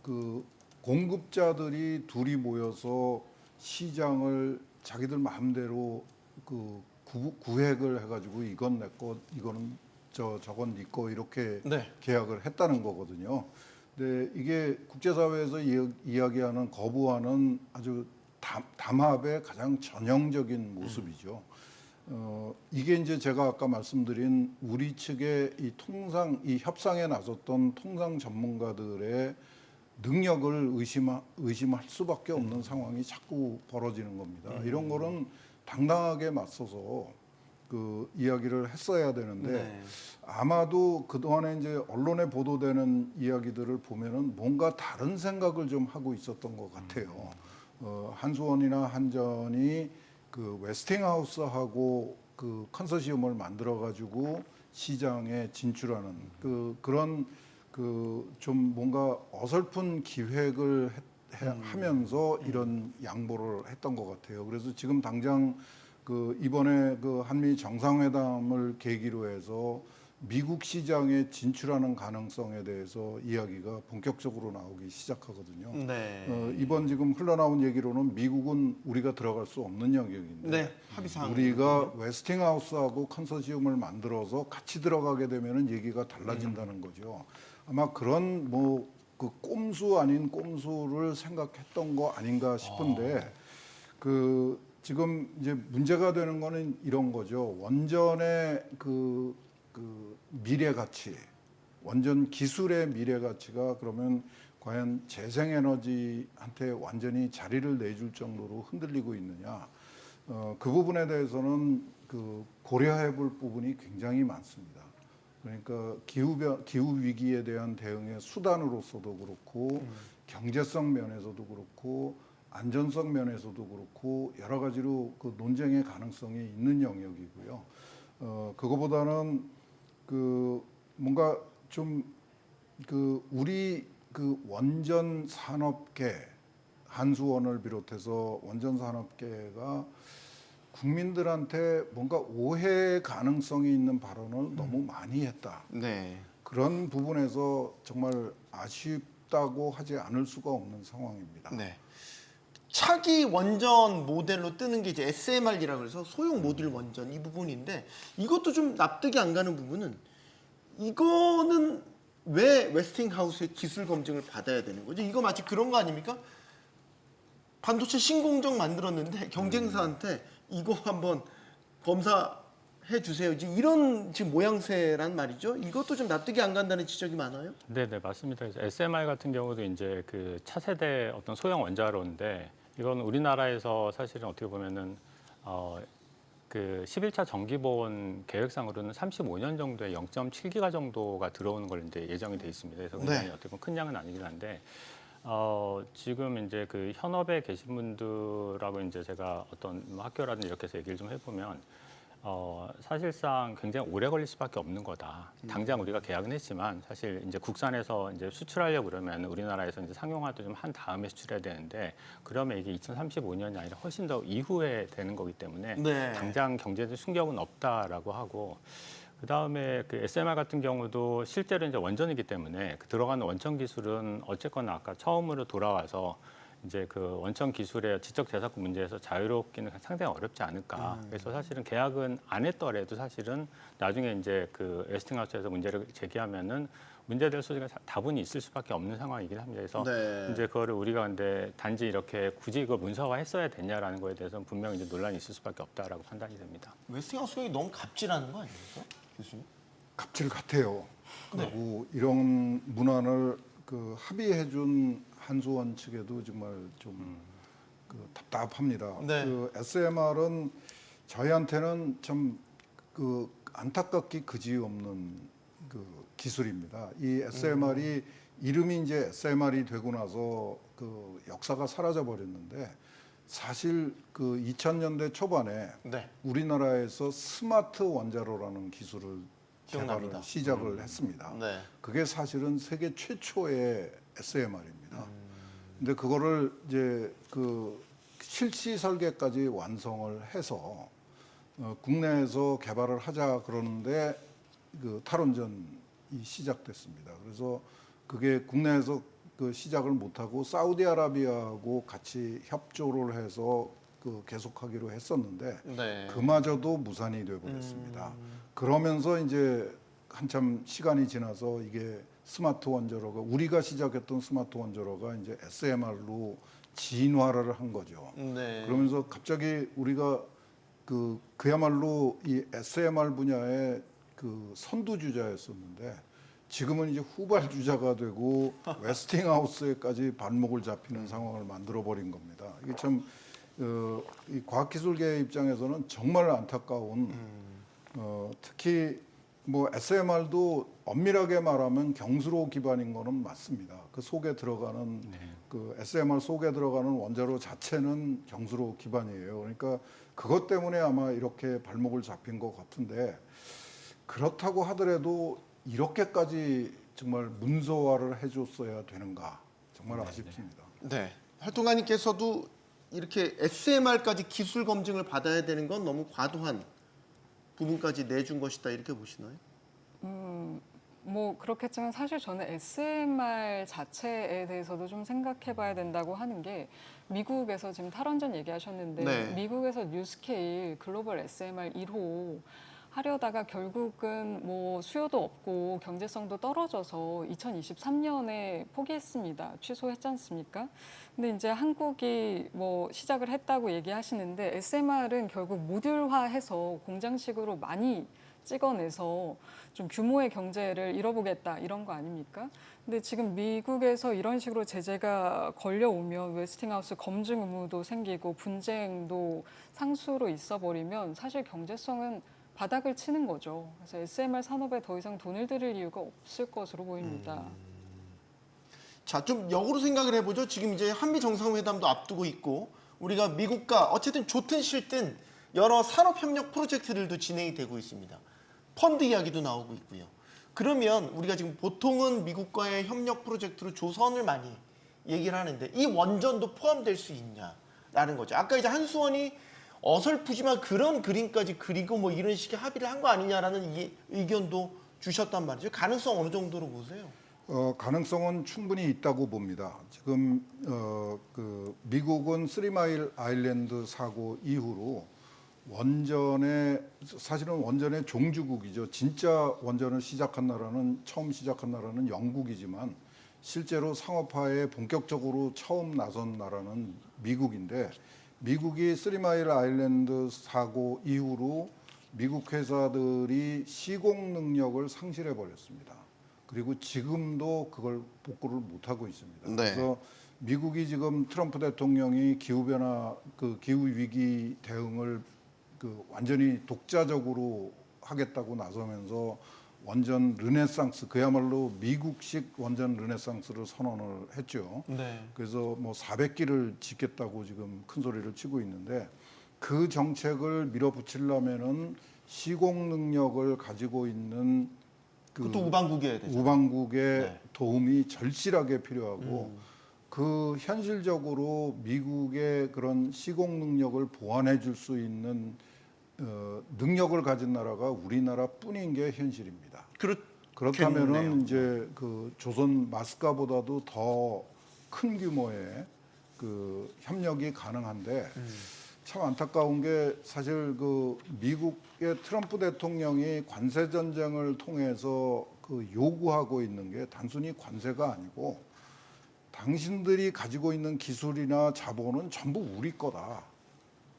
그 공급자들이 둘이 모여서 시장을 자기들 마음대로 그 구획을 해가지고 이건 내 거, 이거는 저건 네 거 이렇게 네. 계약을 했다는 거거든요. 근데 이게 국제사회에서 이야기하는 거부하는 아주 담합의 가장 전형적인 모습이죠. 이게 이제 제가 아까 말씀드린 우리 측의 이 협상에 나섰던 통상 전문가들의 능력을 의심할 수밖에 없는 상황이 자꾸 벌어지는 겁니다. 이런 거는 당당하게 맞서서 그 이야기를 했어야 되는데 네. 아마도 그동안에 이제 언론에 보도되는 이야기들을 보면은 뭔가 다른 생각을 좀 하고 있었던 것 같아요. 한수원이나 한전이 그 웨스팅하우스하고 그 컨소시엄을 만들어 가지고 시장에 진출하는 그런 그 좀 뭔가 어설픈 기획을 하면서 이런 양보를 했던 것 같아요. 그래서 지금 당장 그 이번에 그 한미 정상회담을 계기로 해서 미국 시장에 진출하는 가능성에 대해서 이야기가 본격적으로 나오기 시작하거든요. 네. 이번 지금 흘러나온 얘기로는 미국은 우리가 들어갈 수 없는 영역인데 네. 합의 사항. 우리가 웨스팅하우스하고 컨소시엄을 만들어서 같이 들어가게 되면은 얘기가 달라진다는 거죠. 아마 그런 그 꼼수 아닌 꼼수를 생각했던 거 아닌가 싶은데 그 지금 이제 문제가 되는 거는 이런 거죠. 원전의 그 미래 가치, 원전 기술의 미래 가치가 그러면 과연 재생에너지한테 완전히 자리를 내줄 정도로 흔들리고 있느냐. 그 부분에 대해서는 그 고려해 볼 부분이 굉장히 많습니다. 그러니까 기후 위기에 대한 대응의 수단으로서도 그렇고 경제성 면에서도 그렇고 안전성 면에서도 그렇고 여러 가지로 그 논쟁의 가능성이 있는 영역이고요. 그거보다는 그 뭔가 좀 그 우리 그 원전 산업계 한수원을 비롯해서 원전 산업계가 국민들한테 뭔가 오해 가능성이 있는 발언을 너무 많이 했다. 네. 그런 부분에서 정말 아쉽다고 하지 않을 수가 없는 상황입니다. 네. 차기 원전 모델로 뜨는 게 이제 SMR이라고 해서 소형 모듈 원전 이 부분인데 이것도 좀 납득이 안 가는 부분은 이거는 왜 웨스팅하우스의 기술 검증을 받아야 되는 거죠? 이거 마치 그런 거 아닙니까? 반도체 신공정 만들었는데 경쟁사한테 이거 한번 검사해 주세요. 지금 이런 지금 모양새란 말이죠. 이것도 좀 납득이 안 간다는 지적이 많아요. 네, 맞습니다. 그래서 SMR 같은 경우도 이제 그 차세대 어떤 소형 원자로인데 이건 우리나라에서 사실은 어떻게 보면은 그 11차 정기보원 계획상으로는 35년 정도에 0.7기가 정도가 들어오는 걸 이제 예정이 돼 있습니다. 그래서 굉장히 어떻게 보면 큰 양은 아니긴 한데 지금 이제 그 현업에 계신 분들하고 이제 제가 어떤 뭐 학교라든지 이렇게 해서 얘기를 좀 해보면 사실상 굉장히 오래 걸릴 수밖에 없는 거다. 당장 우리가 계약은 했지만 사실 이제 국산에서 이제 수출하려고 그러면 우리나라에서 이제 상용화도 좀 한 다음에 수출해야 되는데 그러면 이게 2035년이 아니라 훨씬 더 이후에 되는 거기 때문에 네. 당장 경제적 충격은 없다라고 하고 그 다음에 그 SMR 같은 경우도 실제로 이제 원전이기 때문에 그 들어가는 원천 기술은 어쨌거나 아까 처음으로 돌아와서 이제 그 원천 기술의 지적 재산권 문제에서 자유롭기는 상당히 어렵지 않을까. 그래서 사실은 계약은 안 했더라도 사실은 나중에 이제 그 웨스팅하우스에서 문제를 제기하면은 문제될 소지가 다분히 있을 수밖에 없는 상황이긴 합니다. 그래서 네. 이제 그거를 우리가 근데 단지 이렇게 굳이 이걸 문서화했어야 됐냐라는 거에 대해서는 분명히 이제 논란이 있을 수밖에 없다라고 판단이 됩니다. 웨스팅하우스가 너무 갑질하는 거 아닙니까, 교수님? 갑질 같아요. 그리고 이런 문안을 그 합의해준 한수원 측에도 정말 좀 그 답답합니다. 네. 그 SMR은 저희한테는 참 그 안타깝기 그지없는 그 기술입니다. 이 SMR이 이름이 이제 SMR이 되고 나서 그 역사가 사라져 버렸는데 사실 그 2000년대 초반에 네. 우리나라에서 스마트 원자로라는 기술을 기억납니다. 개발을 시작을 했습니다. 네. 그게 사실은 세계 최초의 SMR입니다. 근데 그거를 이제 그 실시 설계까지 완성을 해서 국내에서 개발을 하자 그러는데 그 탈원전이 시작됐습니다. 그래서 그게 국내에서 그 시작을 못하고 사우디아라비아하고 같이 협조를 해서 그 계속하기로 했었는데 네. 그마저도 무산이 되어버렸습니다. 그러면서 이제 한참 시간이 지나서 이게 스마트 원자로가 우리가 시작했던 스마트 원자로가 이제 SMR로 진화를 한 거죠. 네. 그러면서 갑자기 우리가 그야말로 이 SMR 분야의 그 선두주자였었는데 지금은 이제 후발주자가 되고 웨스팅하우스에까지 발목을 잡히는 상황을 만들어 버린 겁니다. 이게 참 이 과학기술계 입장에서는 정말 안타까운 특히 뭐 SMR도 엄밀하게 말하면 경수로 기반인 거는 맞습니다. 그 속에 들어가는 그 SMR 속에 들어가는 원자로 자체는 경수로 기반이에요. 그러니까 그것 때문에 아마 이렇게 발목을 잡힌 것 같은데 그렇다고 하더라도 이렇게까지 정말 문서화를 해줬어야 되는가 정말 아쉽습니다. 네. 활동가님께서도 이렇게 SMR까지 기술 검증을 받아야 되는 건 너무 과도한 부분까지 내준 것이다 이렇게 보시나요? 뭐 그렇겠지만 사실 저는 SMR 자체에 대해서도 좀 생각해봐야 된다고 하는 게 미국에서 지금 탈원전 얘기하셨는데 네. 미국에서 뉴스케일 글로벌 SMR 1호 하려다가 결국은 뭐 수요도 없고 경제성도 떨어져서 2023년에 포기했습니다. 취소했지 않습니까? 근데 이제 한국이 뭐 시작을 했다고 얘기하시는데 SMR은 결국 모듈화해서 공장식으로 많이 찍어내서 좀 규모의 경제를 이뤄보겠다 이런 거 아닙니까? 근데 지금 미국에서 이런 식으로 제재가 걸려오면 웨스팅하우스 검증 의무도 생기고 분쟁도 상수로 있어버리면 사실 경제성은 바닥을 치는 거죠. 그래서 SMR 산업에 더 이상 돈을 들일 이유가 없을 것으로 보입니다. 자, 좀 역으로 생각을 해보죠. 지금 이제 한미 정상회담도 앞두고 있고 우리가 미국과 어쨌든 좋든 싫든 여러 산업협력 프로젝트들도 진행이 되고 있습니다. 펀드 이야기도 나오고 있고요. 그러면 우리가 지금 보통은 미국과의 협력 프로젝트로 조선을 많이 얘기를 하는데 이 원전도 포함될 수 있냐라는 거죠. 아까 이제 한수원이 어설프지만 그런 그림까지 그리고 뭐 이런 식의 합의를 한 거 아니냐라는 의견도 주셨단 말이죠. 가능성 어느 정도로 보세요? 가능성은 충분히 있다고 봅니다. 지금 그 미국은 쓰리마일 아일랜드 사고 이후로 사실은 원전의 종주국이죠. 진짜 원전을 처음 시작한 나라는 영국이지만 실제로 상업화에 본격적으로 처음 나선 나라는 미국인데 미국이 쓰리마일 아일랜드 사고 이후로 미국 회사들이 시공 능력을 상실해 버렸습니다. 그리고 지금도 그걸 복구를 못 하고 있습니다. 네. 그래서 미국이 지금 트럼프 대통령이 기후 변화, 그 기후 위기 대응을 그 완전히 독자적으로 하겠다고 나서면서 원전 르네상스, 그야말로 미국식 원전 르네상스를 선언을 했죠. 네. 그래서 뭐 400기를 짓겠다고 지금 큰 소리를 치고 있는데, 그 정책을 밀어붙이려면은 시공 능력을 가지고 있는 그 그것도 우방국이어야 되죠. 우방국의 네. 도움이 절실하게 필요하고, 그 현실적으로 미국의 그런 시공 능력을 보완해 줄 수 있는 능력을 가진 나라가 우리나라뿐인 게 현실입니다. 그렇다면은 이제 그 조선 마스카보다도 더 큰 규모의 그 협력이 가능한데, 참 안타까운 게 사실 그 미국의 트럼프 대통령이 관세 전쟁을 통해서 그 요구하고 있는 게 단순히 관세가 아니고, 당신들이 가지고 있는 기술이나 자본은 전부 우리 거다.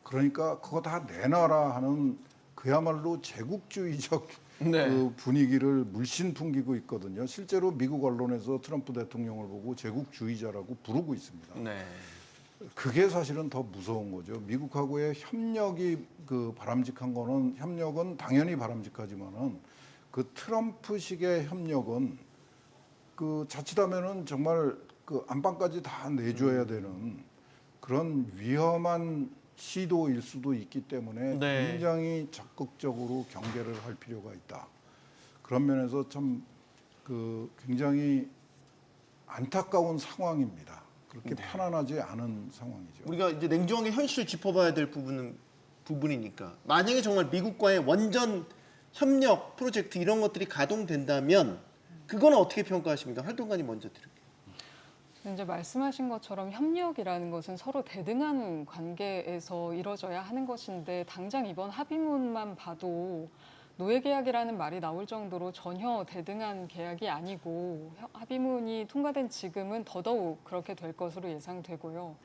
그러니까 그거 다 내놔라 하는 그야말로 제국주의적 네. 그 분위기를 물씬 풍기고 있거든요. 실제로 미국 언론에서 트럼프 대통령을 보고 제국주의자라고 부르고 있습니다. 네. 그게 사실은 더 무서운 거죠. 미국하고의 협력이 그 바람직한 거는, 협력은 당연히 바람직하지만은 그 트럼프식의 협력은 그 자칫하면은 정말 그 안방까지 다 내줘야 되는 그런 위험한 시도일 수도 있기 때문에 네. 굉장히 적극적으로 경계를 할 필요가 있다. 그런 면에서 참 그 굉장히 안타까운 상황입니다. 그렇게 편안하지 않은 상황이죠. 우리가 이제 냉정하게 현실을 짚어봐야 될 부분이니까, 만약에 정말 미국과의 원전 협력 프로젝트 이런 것들이 가동된다면 그건 어떻게 평가하십니까? 활동가님 먼저 드릴게요. 이제 말씀하신 것처럼 협력이라는 것은 서로 대등한 관계에서 이루어져야 하는 것인데, 당장 이번 합의문만 봐도 노예계약이라는 말이 나올 정도로 전혀 대등한 계약이 아니고, 합의문이 통과된 지금은 더더욱 그렇게 될 것으로 예상되고요.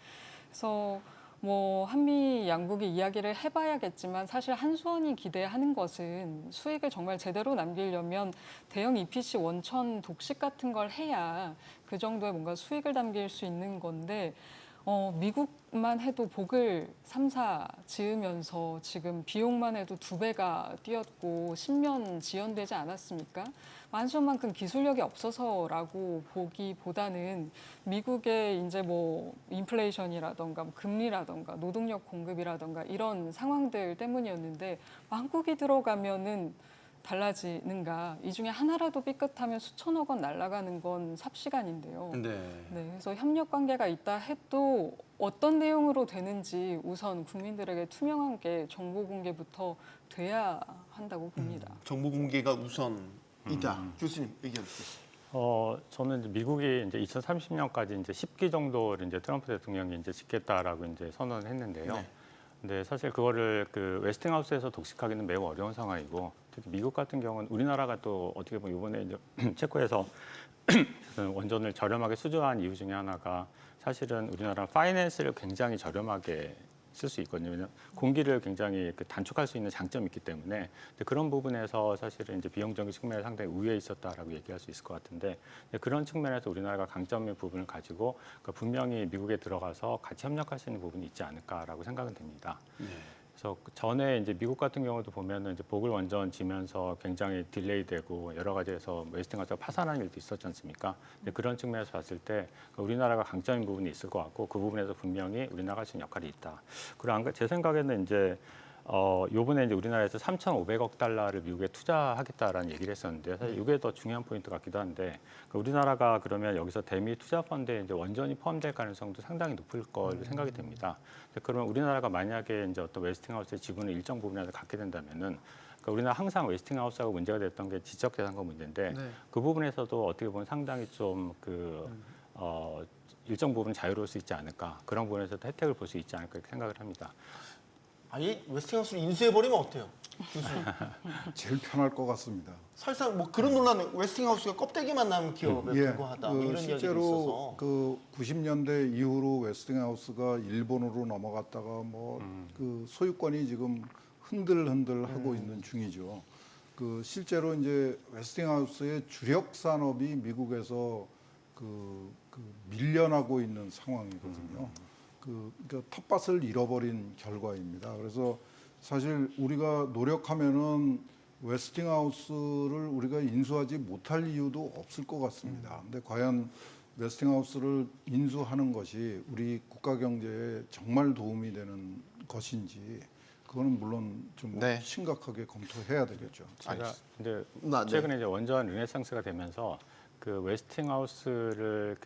그래서 뭐 한미 양국이 이야기를 해봐야겠지만, 사실 한수원이 기대하는 것은 수익을 정말 제대로 남기려면 대형 EPC 원천 독식 같은 걸 해야 그 정도의 뭔가 수익을 남길 수 있는 건데, 미국만 해도 복을 3사 지으면서 지금 비용만 해도 2배가 뛰었고 10년 지연되지 않았습니까? 한수원만큼 기술력이 없어서라고 보기보다는 미국의 이제 뭐 인플레이션이라던가 금리라던가 노동력 공급이라던가 이런 상황들 때문이었는데, 한국이 들어가면은 달라지는가? 이 중에 하나라도 삐끗하면 수천억 원 날아가는 건 삽시간인데요. 네. 네, 그래서 협력 관계가 있다 해도 어떤 내용으로 되는지 우선 국민들에게 투명한 게 정보 공개부터 돼야 한다고 봅니다. 정보 공개가 우선이다. 교수님 의견 주시죠. 저는 이제 미국이 이제 2030년까지 이제 10기 정도를 이제 트럼프 대통령이 이제 짓겠다라고 이제 선언을 했는데요. 네. 근데 사실 그거를 그 웨스팅하우스에서 독식하기는 매우 어려운 상황이고, 특히 미국 같은 경우는 우리나라가 또 어떻게 보면 이번에 이제 체코에서 원전을 저렴하게 수주한 이유 중에 하나가, 사실은 우리나라 파이낸스를 굉장히 저렴하게 쓸 수 있거든요. 왜냐하면 공기를 굉장히 단축할 수 있는 장점이 있기 때문에. 근데 그런 부분에서 사실은 이제 비용적인 측면에 상당히 우위에 있었다라고 얘기할 수 있을 것 같은데, 그런 측면에서 우리나라가 강점의 부분을 가지고 분명히 미국에 들어가서 같이 협력할 수 있는 부분이 있지 않을까라고 생각은 됩니다. 그래서 전에 이제 미국 같은 경우도 보면은 이제 보글 원전 지면서 굉장히 딜레이되고 여러 가지에서 웨스팅하우스가 파산하는 일도 있었지 않습니까? 근데 그런 측면에서 봤을 때 우리나라가 강점인 부분이 있을 것 같고, 그 부분에서 분명히 우리나라가 할 수 있는 역할이 있다. 그리고 제 생각에는 이제 요번에 이제 우리나라에서 3,500억 달러를 미국에 투자하겠다라는 얘기를 했었는데, 사실 이게 더 중요한 포인트 같기도 한데, 우리나라가 그러면 여기서 대미 투자 펀드에 이제 원전이 포함될 가능성도 상당히 높을 걸로 생각이 됩니다. 그러면 우리나라가 만약에 이제 어떤 웨스팅하우스의 지분을 일정 부분에서 갖게 된다면은, 우리나라 항상 웨스팅하우스하고 문제가 됐던 게 지적재산권 문제인데, 네. 그 부분에서도 어떻게 보면 상당히 좀 일정 부분 자유로울 수 있지 않을까, 그런 부분에서도 혜택을 볼 수 있지 않을까 이렇게 생각을 합니다. 아예 웨스팅하우스를 인수해버리면 어때요? 교수님. 제일 편할 것 같습니다. 사실상 뭐 그런 논란, 웨스팅하우스가 껍데기만 남은 기업에 불과하다. 뭐 이런 이야기도 실제로 있어서. 그 90년대 이후로 웨스팅하우스가 일본으로 넘어갔다가 뭐 그 소유권이 지금 흔들흔들 하고 있는 중이죠. 그 실제로 이제 웨스팅하우스의 주력 산업이 미국에서 그 밀려나고 있는 상황이거든요. 그러니까 텃밭을 잃어버린 결과입니다. 그래서 사실 우리가 노력하면은 웨스팅하우스를 우리가 인수하지 못할 이유도 없을 것 같습니다. 근데 과연 웨스팅하우스를 인수하는 것이 우리 국가 경제에 정말 도움이 되는 것인지 그거는 물론 좀 네. 심각하게 검토해야 되겠죠. 제가 근데 네. 최근에 이제 원전 르네상스가 되면서 그 웨스팅하우스를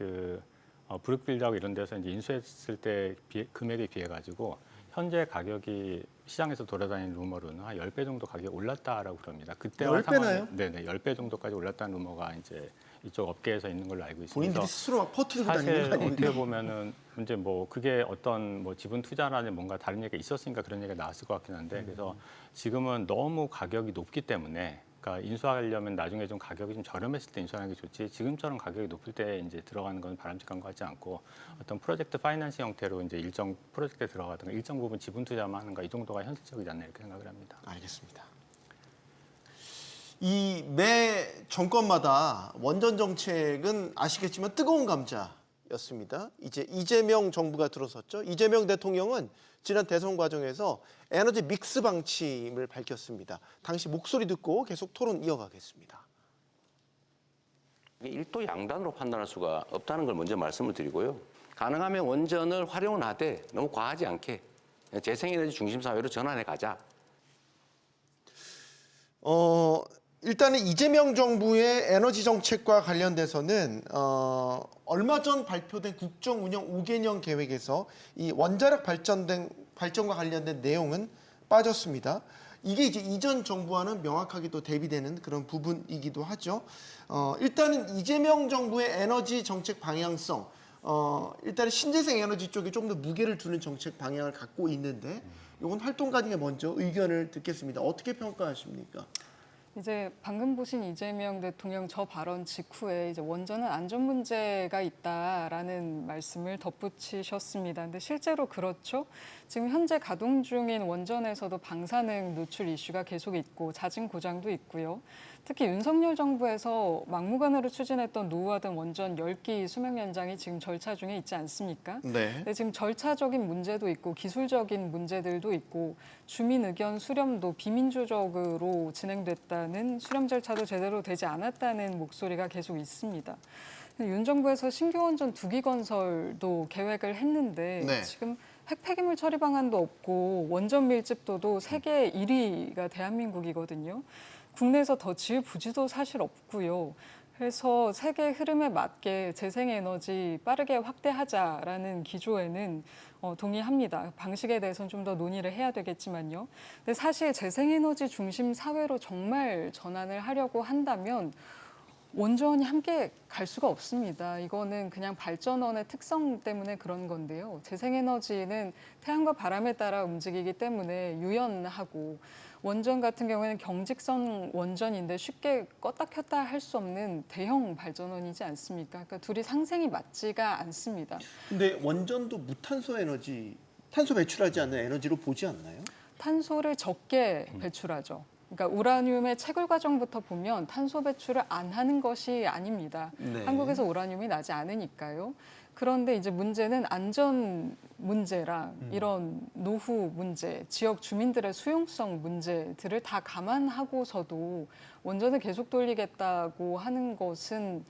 브룩필드하고 이런 데서 이제 인수했을 때 금액에 비해 가지고 현재 가격이 시장에서 돌아다니는 루머로는 한 10배 정도 가격이 올랐다라고 그럽니다. 그때와 10배 나요? 상황이 네네 10배 정도까지 올랐다는 루머가 이제 이쪽 업계에서 있는 걸로 알고 있습니다. 본인들이 스스로 막 퍼뜨리고 사실 다니는 거 아닙니까? 어떻게 보면은 이제 뭐 그게 어떤 뭐 지분 투자라는 뭔가 다른 얘기가 있었으니까 그런 얘기가 나왔을 것 같긴 한데 그래서 지금은 너무 가격이 높기 때문에 그러니까 인수하려면 나중에 좀 가격이 좀 저렴했을 때 인수하는 게 좋지 지금처럼 가격이 높을 때 이제 들어가는 건 바람직한 것 같지 않고 어떤 프로젝트 파이낸싱 형태로 이제 일정 프로젝트에 들어가든가 일정 부분 지분 투자만 하는가 이 정도가 현실적이지 않나 이렇게 생각을 합니다. 알겠습니다. 이 매 정권마다 원전 정책은 아시겠지만 뜨거운 감자였습니다. 이제 이재명 정부가 들어섰죠. 이재명 대통령은 지난 대선 과정에서 에너지 믹스 방침을 밝혔습니다. 당시 목소리 듣고 계속 토론 이어가겠습니다. 일도 양단으로 판단할 수가 없다는 걸 먼저 말씀을 드리고요. 가능하면 원전을 활용은 하되 너무 과하지 않게 재생에너지 중심 사회로 전환해 가자. 일단은 이재명 정부의 에너지 정책과 관련돼서는 얼마 전 발표된 국정 운영 5개년 계획에서 이 원자력 발전과 관련된 내용은 빠졌습니다. 이게 이제 이전 정부와는 명확하게 또 대비되는 그런 부분이기도 하죠. 일단은 이재명 정부의 에너지 정책 방향성, 일단은 신재생 에너지 쪽에 좀 더 무게를 두는 정책 방향을 갖고 있는데 이건 활동가님의 먼저 의견을 듣겠습니다. 어떻게 평가하십니까? 이제 방금 보신 이재명 대통령 저 발언 직후에 이제 원전은 안전 문제가 있다라는 말씀을 덧붙이셨습니다. 근데 실제로 그렇죠. 지금 현재 가동 중인 원전에서도 방사능 노출 이슈가 계속 있고 잦은 고장도 있고요. 특히 윤석열 정부에서 막무가내로 추진했던 노후화된 원전 10기 수명 연장이 지금 절차 중에 있지 않습니까? 네. 근데 지금 절차적인 문제도 있고 기술적인 문제들도 있고 주민 의견 수렴도 비민주적으로 진행됐다는 수렴 절차도 제대로 되지 않았다는 목소리가 계속 있습니다. 윤 정부에서 신규 원전 2기 건설도 계획을 했는데 네. 지금 핵폐기물 처리 방안도 없고 원전 밀집도도 세계 1위가 대한민국이거든요. 국내에서 더 지을 부지도 사실 없고요. 그래서 세계 흐름에 맞게 재생에너지 빠르게 확대하자라는 기조에는 동의합니다. 방식에 대해서는 좀 더 논의를 해야 되겠지만요. 근데 사실 재생에너지 중심 사회로 정말 전환을 하려고 한다면 원전이 함께 갈 수가 없습니다. 이거는 그냥 발전원의 특성 때문에 그런 건데요. 재생에너지는 태양과 바람에 따라 움직이기 때문에 유연하고 원전 같은 경우에는 경직성 원전인데 쉽게 껐다 켰다 할 수 없는 대형 발전원이지 않습니까? 그러니까 둘이 상생이 맞지가 않습니다. 근데 원전도 무탄소 에너지, 탄소 배출하지 않는 에너지로 보지 않나요? 탄소를 적게 배출하죠. 그러니까 우라늄의 채굴 과정부터 보면 탄소 배출을 안 하는 것이 아닙니다. 네. 한국에서 우라늄이 나지 않으니까요. 그런데 이제 문제는 안전 문제랑 이런 노후 문제, 지역 주민들의 수용성 문제들을 다 감안하고서도 원전을 계속 돌리겠다고 하는 것은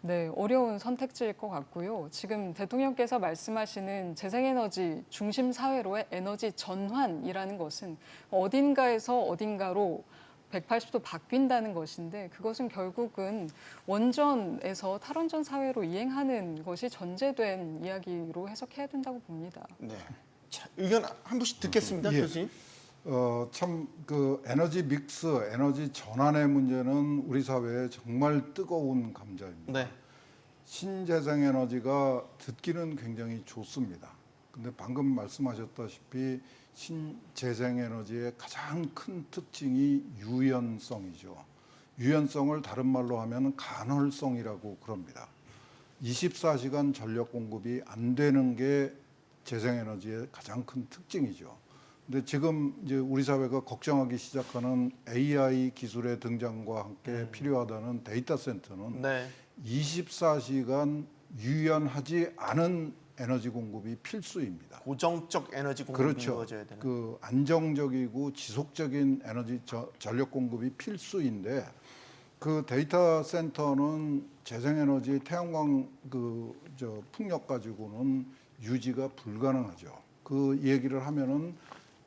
네, 어려운 선택지일 것 같고요. 지금 대통령께서 말씀하시는 재생에너지 중심 사회로의 에너지 전환이라는 것은 어딘가에서 어딘가로 180도 바뀐다는 것인데 그것은 결국은 원전에서 탈원전 사회로 이행하는 것이 전제된 이야기로 해석해야 된다고 봅니다. 네. 자, 의견 한 분씩 듣겠습니다, 예. 교수님. 참 그 에너지 믹스, 에너지 전환의 문제는 우리 사회에 정말 뜨거운 감자입니다. 네. 신재생 에너지가 듣기는 굉장히 좋습니다. 근데 방금 말씀하셨다시피 신재생에너지의 가장 큰 특징이 유연성이죠. 유연성을 다른 말로 하면 간헐성이라고 그럽니다. 24시간 전력 공급이 안 되는 게 재생에너지의 가장 큰 특징이죠. 근데 지금 이제 우리 사회가 걱정하기 시작하는 AI 기술의 등장과 함께 필요하다는 데이터 센터는 네. 24시간 유연하지 않은 에너지 공급이 필수입니다. 고정적 에너지 공급이 그렇죠. 이루어져야 되는. 그 안정적이고 지속적인 에너지 전력 공급이 필수인데 그 데이터 센터는 재생에너지 태양광 풍력 가지고는 유지가 불가능하죠. 그 얘기를 하면은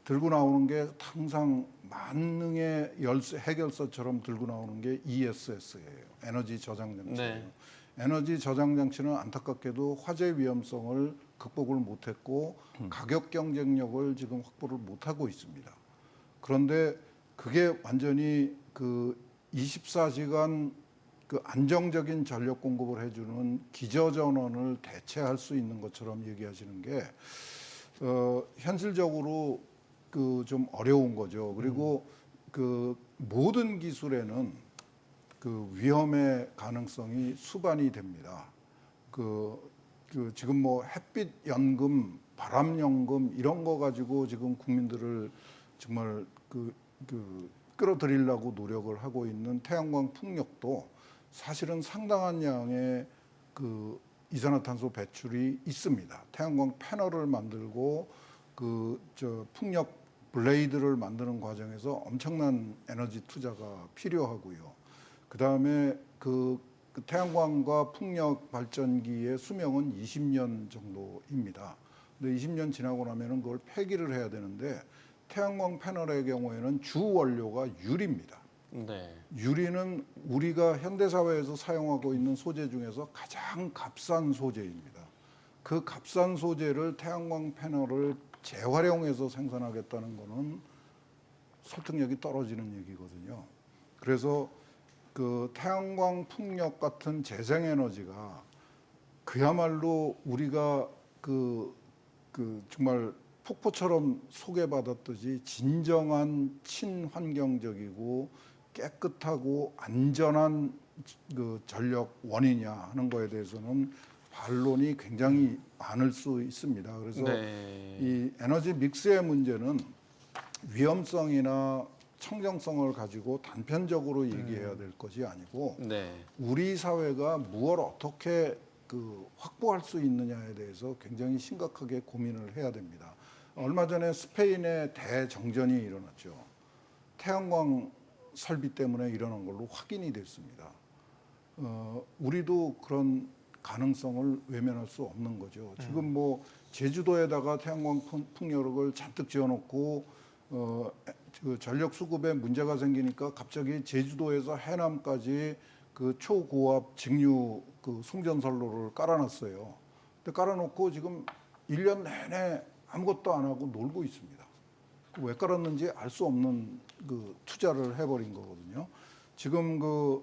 들고 나오는 게 항상 만능의 해결사처럼 들고 나오는 게 ESS예요. 에너지 저장 장치예요. 네. 에너지 저장 장치는 안타깝게도 화재 위험성을 극복을 못했고 가격 경쟁력을 지금 확보를 못하고 있습니다. 그런데 그게 완전히 그 24시간 그 안정적인 전력 공급을 해주는 기저전원을 대체할 수 있는 것처럼 얘기하시는 게 현실적으로 그 좀 어려운 거죠. 그리고 그 모든 기술에는 그 위험의 가능성이 수반이 됩니다. 지금 뭐 햇빛 연금, 바람 연금 이런 거 가지고 지금 국민들을 정말 끌어들이려고 노력을 하고 있는 태양광 풍력도 사실은 상당한 양의 그 이산화탄소 배출이 있습니다. 태양광 패널을 만들고 풍력 블레이드를 만드는 과정에서 엄청난 에너지 투자가 필요하고요. 그다음에 그 태양광과 풍력 발전기의 수명은 20년 정도입니다. 근데 20년 지나고 나면은 그걸 폐기를 해야 되는데 태양광 패널의 경우에는 주 원료가 유리입니다. 네. 유리는 우리가 현대 사회에서 사용하고 있는 소재 중에서 가장 값싼 소재입니다. 그 값싼 소재를 태양광 패널을 재활용해서 생산하겠다는 거는 설득력이 떨어지는 얘기거든요. 그래서 그 태양광 풍력 같은 재생에너지가 그야말로 우리가 정말 폭포처럼 소개받았듯이 진정한 친환경적이고 깨끗하고 안전한 그 전력 원이냐 하는 거에 대해서는 반론이 굉장히 많을 수 있습니다. 그래서 네. 이 에너지 믹스의 문제는 위험성이나 청정성을 가지고 단편적으로 얘기해야 될 것이 아니고 네. 우리 사회가 무엇을 어떻게 확보할 수 있느냐에 대해서 굉장히 심각하게 고민을 해야 됩니다. 얼마 전에 스페인에 대정전이 일어났죠. 태양광 설비 때문에 일어난 걸로 확인이 됐습니다. 우리도 그런 가능성을 외면할 수 없는 거죠. 지금 뭐 제주도에다가 태양광 풍력을 잔뜩 지어놓고 그 전력 수급에 문제가 생기니까 갑자기 제주도에서 해남까지 그 초고압 직류 그 송전선로를 깔아놨어요. 근데 깔아놓고 지금 1년 내내 아무것도 안 하고 놀고 있습니다. 왜 깔았는지 알 수 없는 그 투자를 해버린 거거든요. 지금 그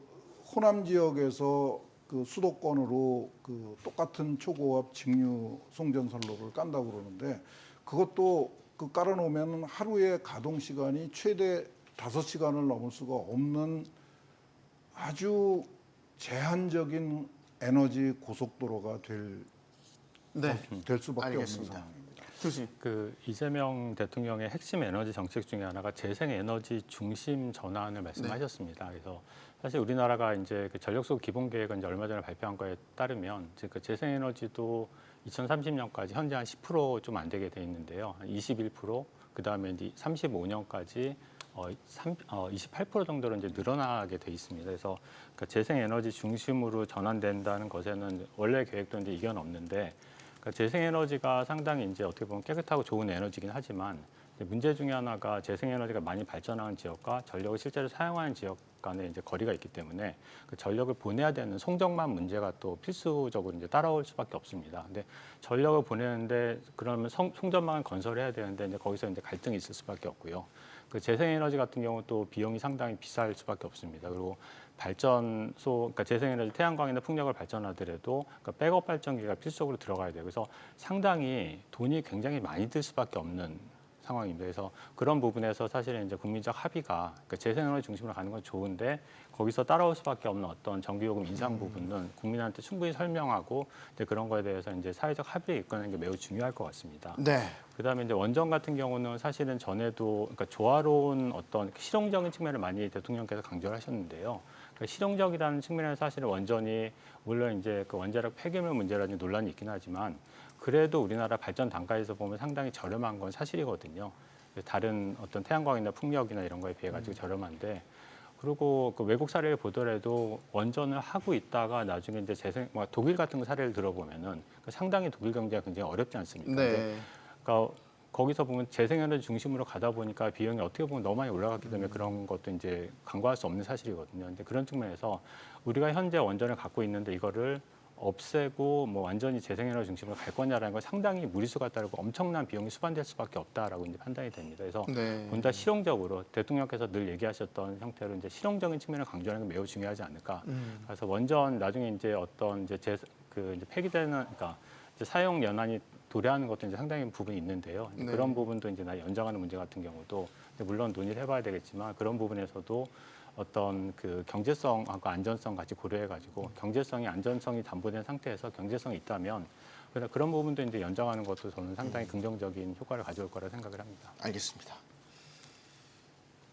호남 지역에서 그 수도권으로 그 똑같은 초고압 직류 송전선로를 깐다고 그러는데 그것도 그 깔아놓으면 하루에 가동 시간이 최대 5시간을 넘을 수가 없는 아주 제한적인 에너지 고속도로가 될 수밖에 알겠습니다. 없는 상황입니다. 그 이재명 대통령의 핵심 에너지 정책 중에 하나가 재생 에너지 중심 전환을 말씀하셨습니다. 그래서 사실 우리나라가 이제 그 전력 수급 기본 계획은 이제 얼마 전에 발표한 거에 따르면 그 재생 에너지도 2030년까지 현재 한 10% 좀 안 되게 돼 있는데요. 한 21%, 그다음에 이제 35년까지 28% 정도로 이제 늘어나게 돼 있습니다. 그래서 그 재생 에너지 중심으로 전환된다는 것에는 원래 계획도 이제 이견 없는데 그러니까 재생에너지가 상당히 이제 어떻게 보면 깨끗하고 좋은 에너지긴 하지만 문제 중에 하나가 재생에너지가 많이 발전하는 지역과 전력을 실제로 사용하는 지역 간에 이제 거리가 있기 때문에 그 전력을 보내야 되는 송정만 문제가 또 필수적으로 이제 따라올 수밖에 없습니다. 근데 전력을 보내는데 그러면 송전망을 건설해야 되는데 이제 거기서 이제 갈등이 있을 수밖에 없고요. 그 재생에너지 같은 경우 또 비용이 상당히 비쌀 수밖에 없습니다. 그리고 발전소, 그러니까 재생에너지 태양광이나 풍력을 발전하더라도 그러니까 백업 발전기가 필수적으로 들어가야 돼요. 그래서 상당히 돈이 굉장히 많이 들 수밖에 없는 상황입니다. 그래서 그런 부분에서 사실은 이제 국민적 합의가 그러니까 재생에너지 중심으로 가는 건 좋은데 거기서 따라올 수밖에 없는 어떤 전기요금 인상 부분은 국민한테 충분히 설명하고 이제 그런 거에 대해서 이제 사회적 합의를 이끌는 게 매우 중요할 것 같습니다. 네. 그다음에 이제 원전 같은 경우는 사실은 전에도 그러니까 조화로운 어떤 실용적인 측면을 많이 대통령께서 강조를 하셨는데요. 그러니까 실용적이라는 측면에서 사실은 원전이 물론 이제 그 원자력 폐기물 문제라든지 논란이 있긴 하지만 그래도 우리나라 발전 단가에서 보면 상당히 저렴한 건 사실이거든요. 다른 어떤 태양광이나 풍력이나 이런 거에 비해 가지고 저렴한데 그리고 그 외국 사례를 보더라도 원전을 하고 있다가 나중에 이제 독일 같은 거 사례를 들어보면은 상당히 독일 경제가 굉장히 어렵지 않습니까? 네. 그러니까 거기서 보면 재생에너지 중심으로 가다 보니까 비용이 어떻게 보면 너무 많이 올라갔기 때문에 그런 것도 이제 간과할 수 없는 사실이거든요. 근데 그런 측면에서 우리가 현재 원전을 갖고 있는데 이거를 없애고 뭐 완전히 재생에너지 중심으로 갈 거냐라는 건 상당히 무리수가 따르고 엄청난 비용이 수반될 수밖에 없다라고 이제 판단이 됩니다. 그래서 네. 보다 실용적으로 대통령께서 늘 얘기하셨던 형태로 이제 실용적인 측면을 강조하는 게 매우 중요하지 않을까. 그래서 원전 나중에 이제 어떤 이제 이제 폐기되는 그러니까 이제 사용 연한이 도래하는 것도 이제 상당히 부분이 있는데요. 네. 그런 부분도 이제 연장하는 문제 같은 경우도 물론 논의를 해봐야 되겠지만 그런 부분에서도 어떤 그 경제성하고 안전성 같이 고려해가지고 경제성이 안전성이 담보된 상태에서 경제성이 있다면 그런 부분도 이제 연장하는 것도 저는 상당히 긍정적인 효과를 가져올 거라 생각을 합니다. 알겠습니다.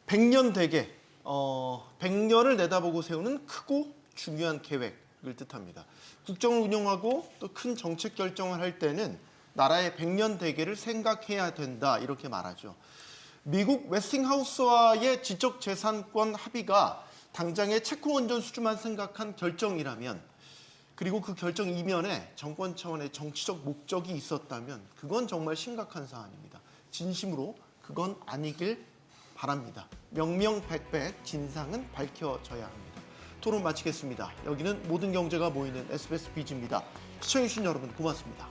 100년 대계, 100년을 내다보고 세우는 크고 중요한 계획을 뜻합니다. 국정을 운영하고 또 큰 정책 결정을 할 때는 나라의 100년 대계를 생각해야 된다 이렇게 말하죠. 미국 웨스팅하우스와의 지적재산권 합의가 당장의 체코 원전 수주만 생각한 결정이라면 그리고 그 결정 이면에 정권 차원의 정치적 목적이 있었다면 그건 정말 심각한 사안입니다. 진심으로 그건 아니길 바랍니다. 명명백백 진상은 밝혀져야 합니다. 토론 마치겠습니다. 여기는 모든 경제가 모이는 SBS 비즈입니다. 시청해주신 여러분 고맙습니다.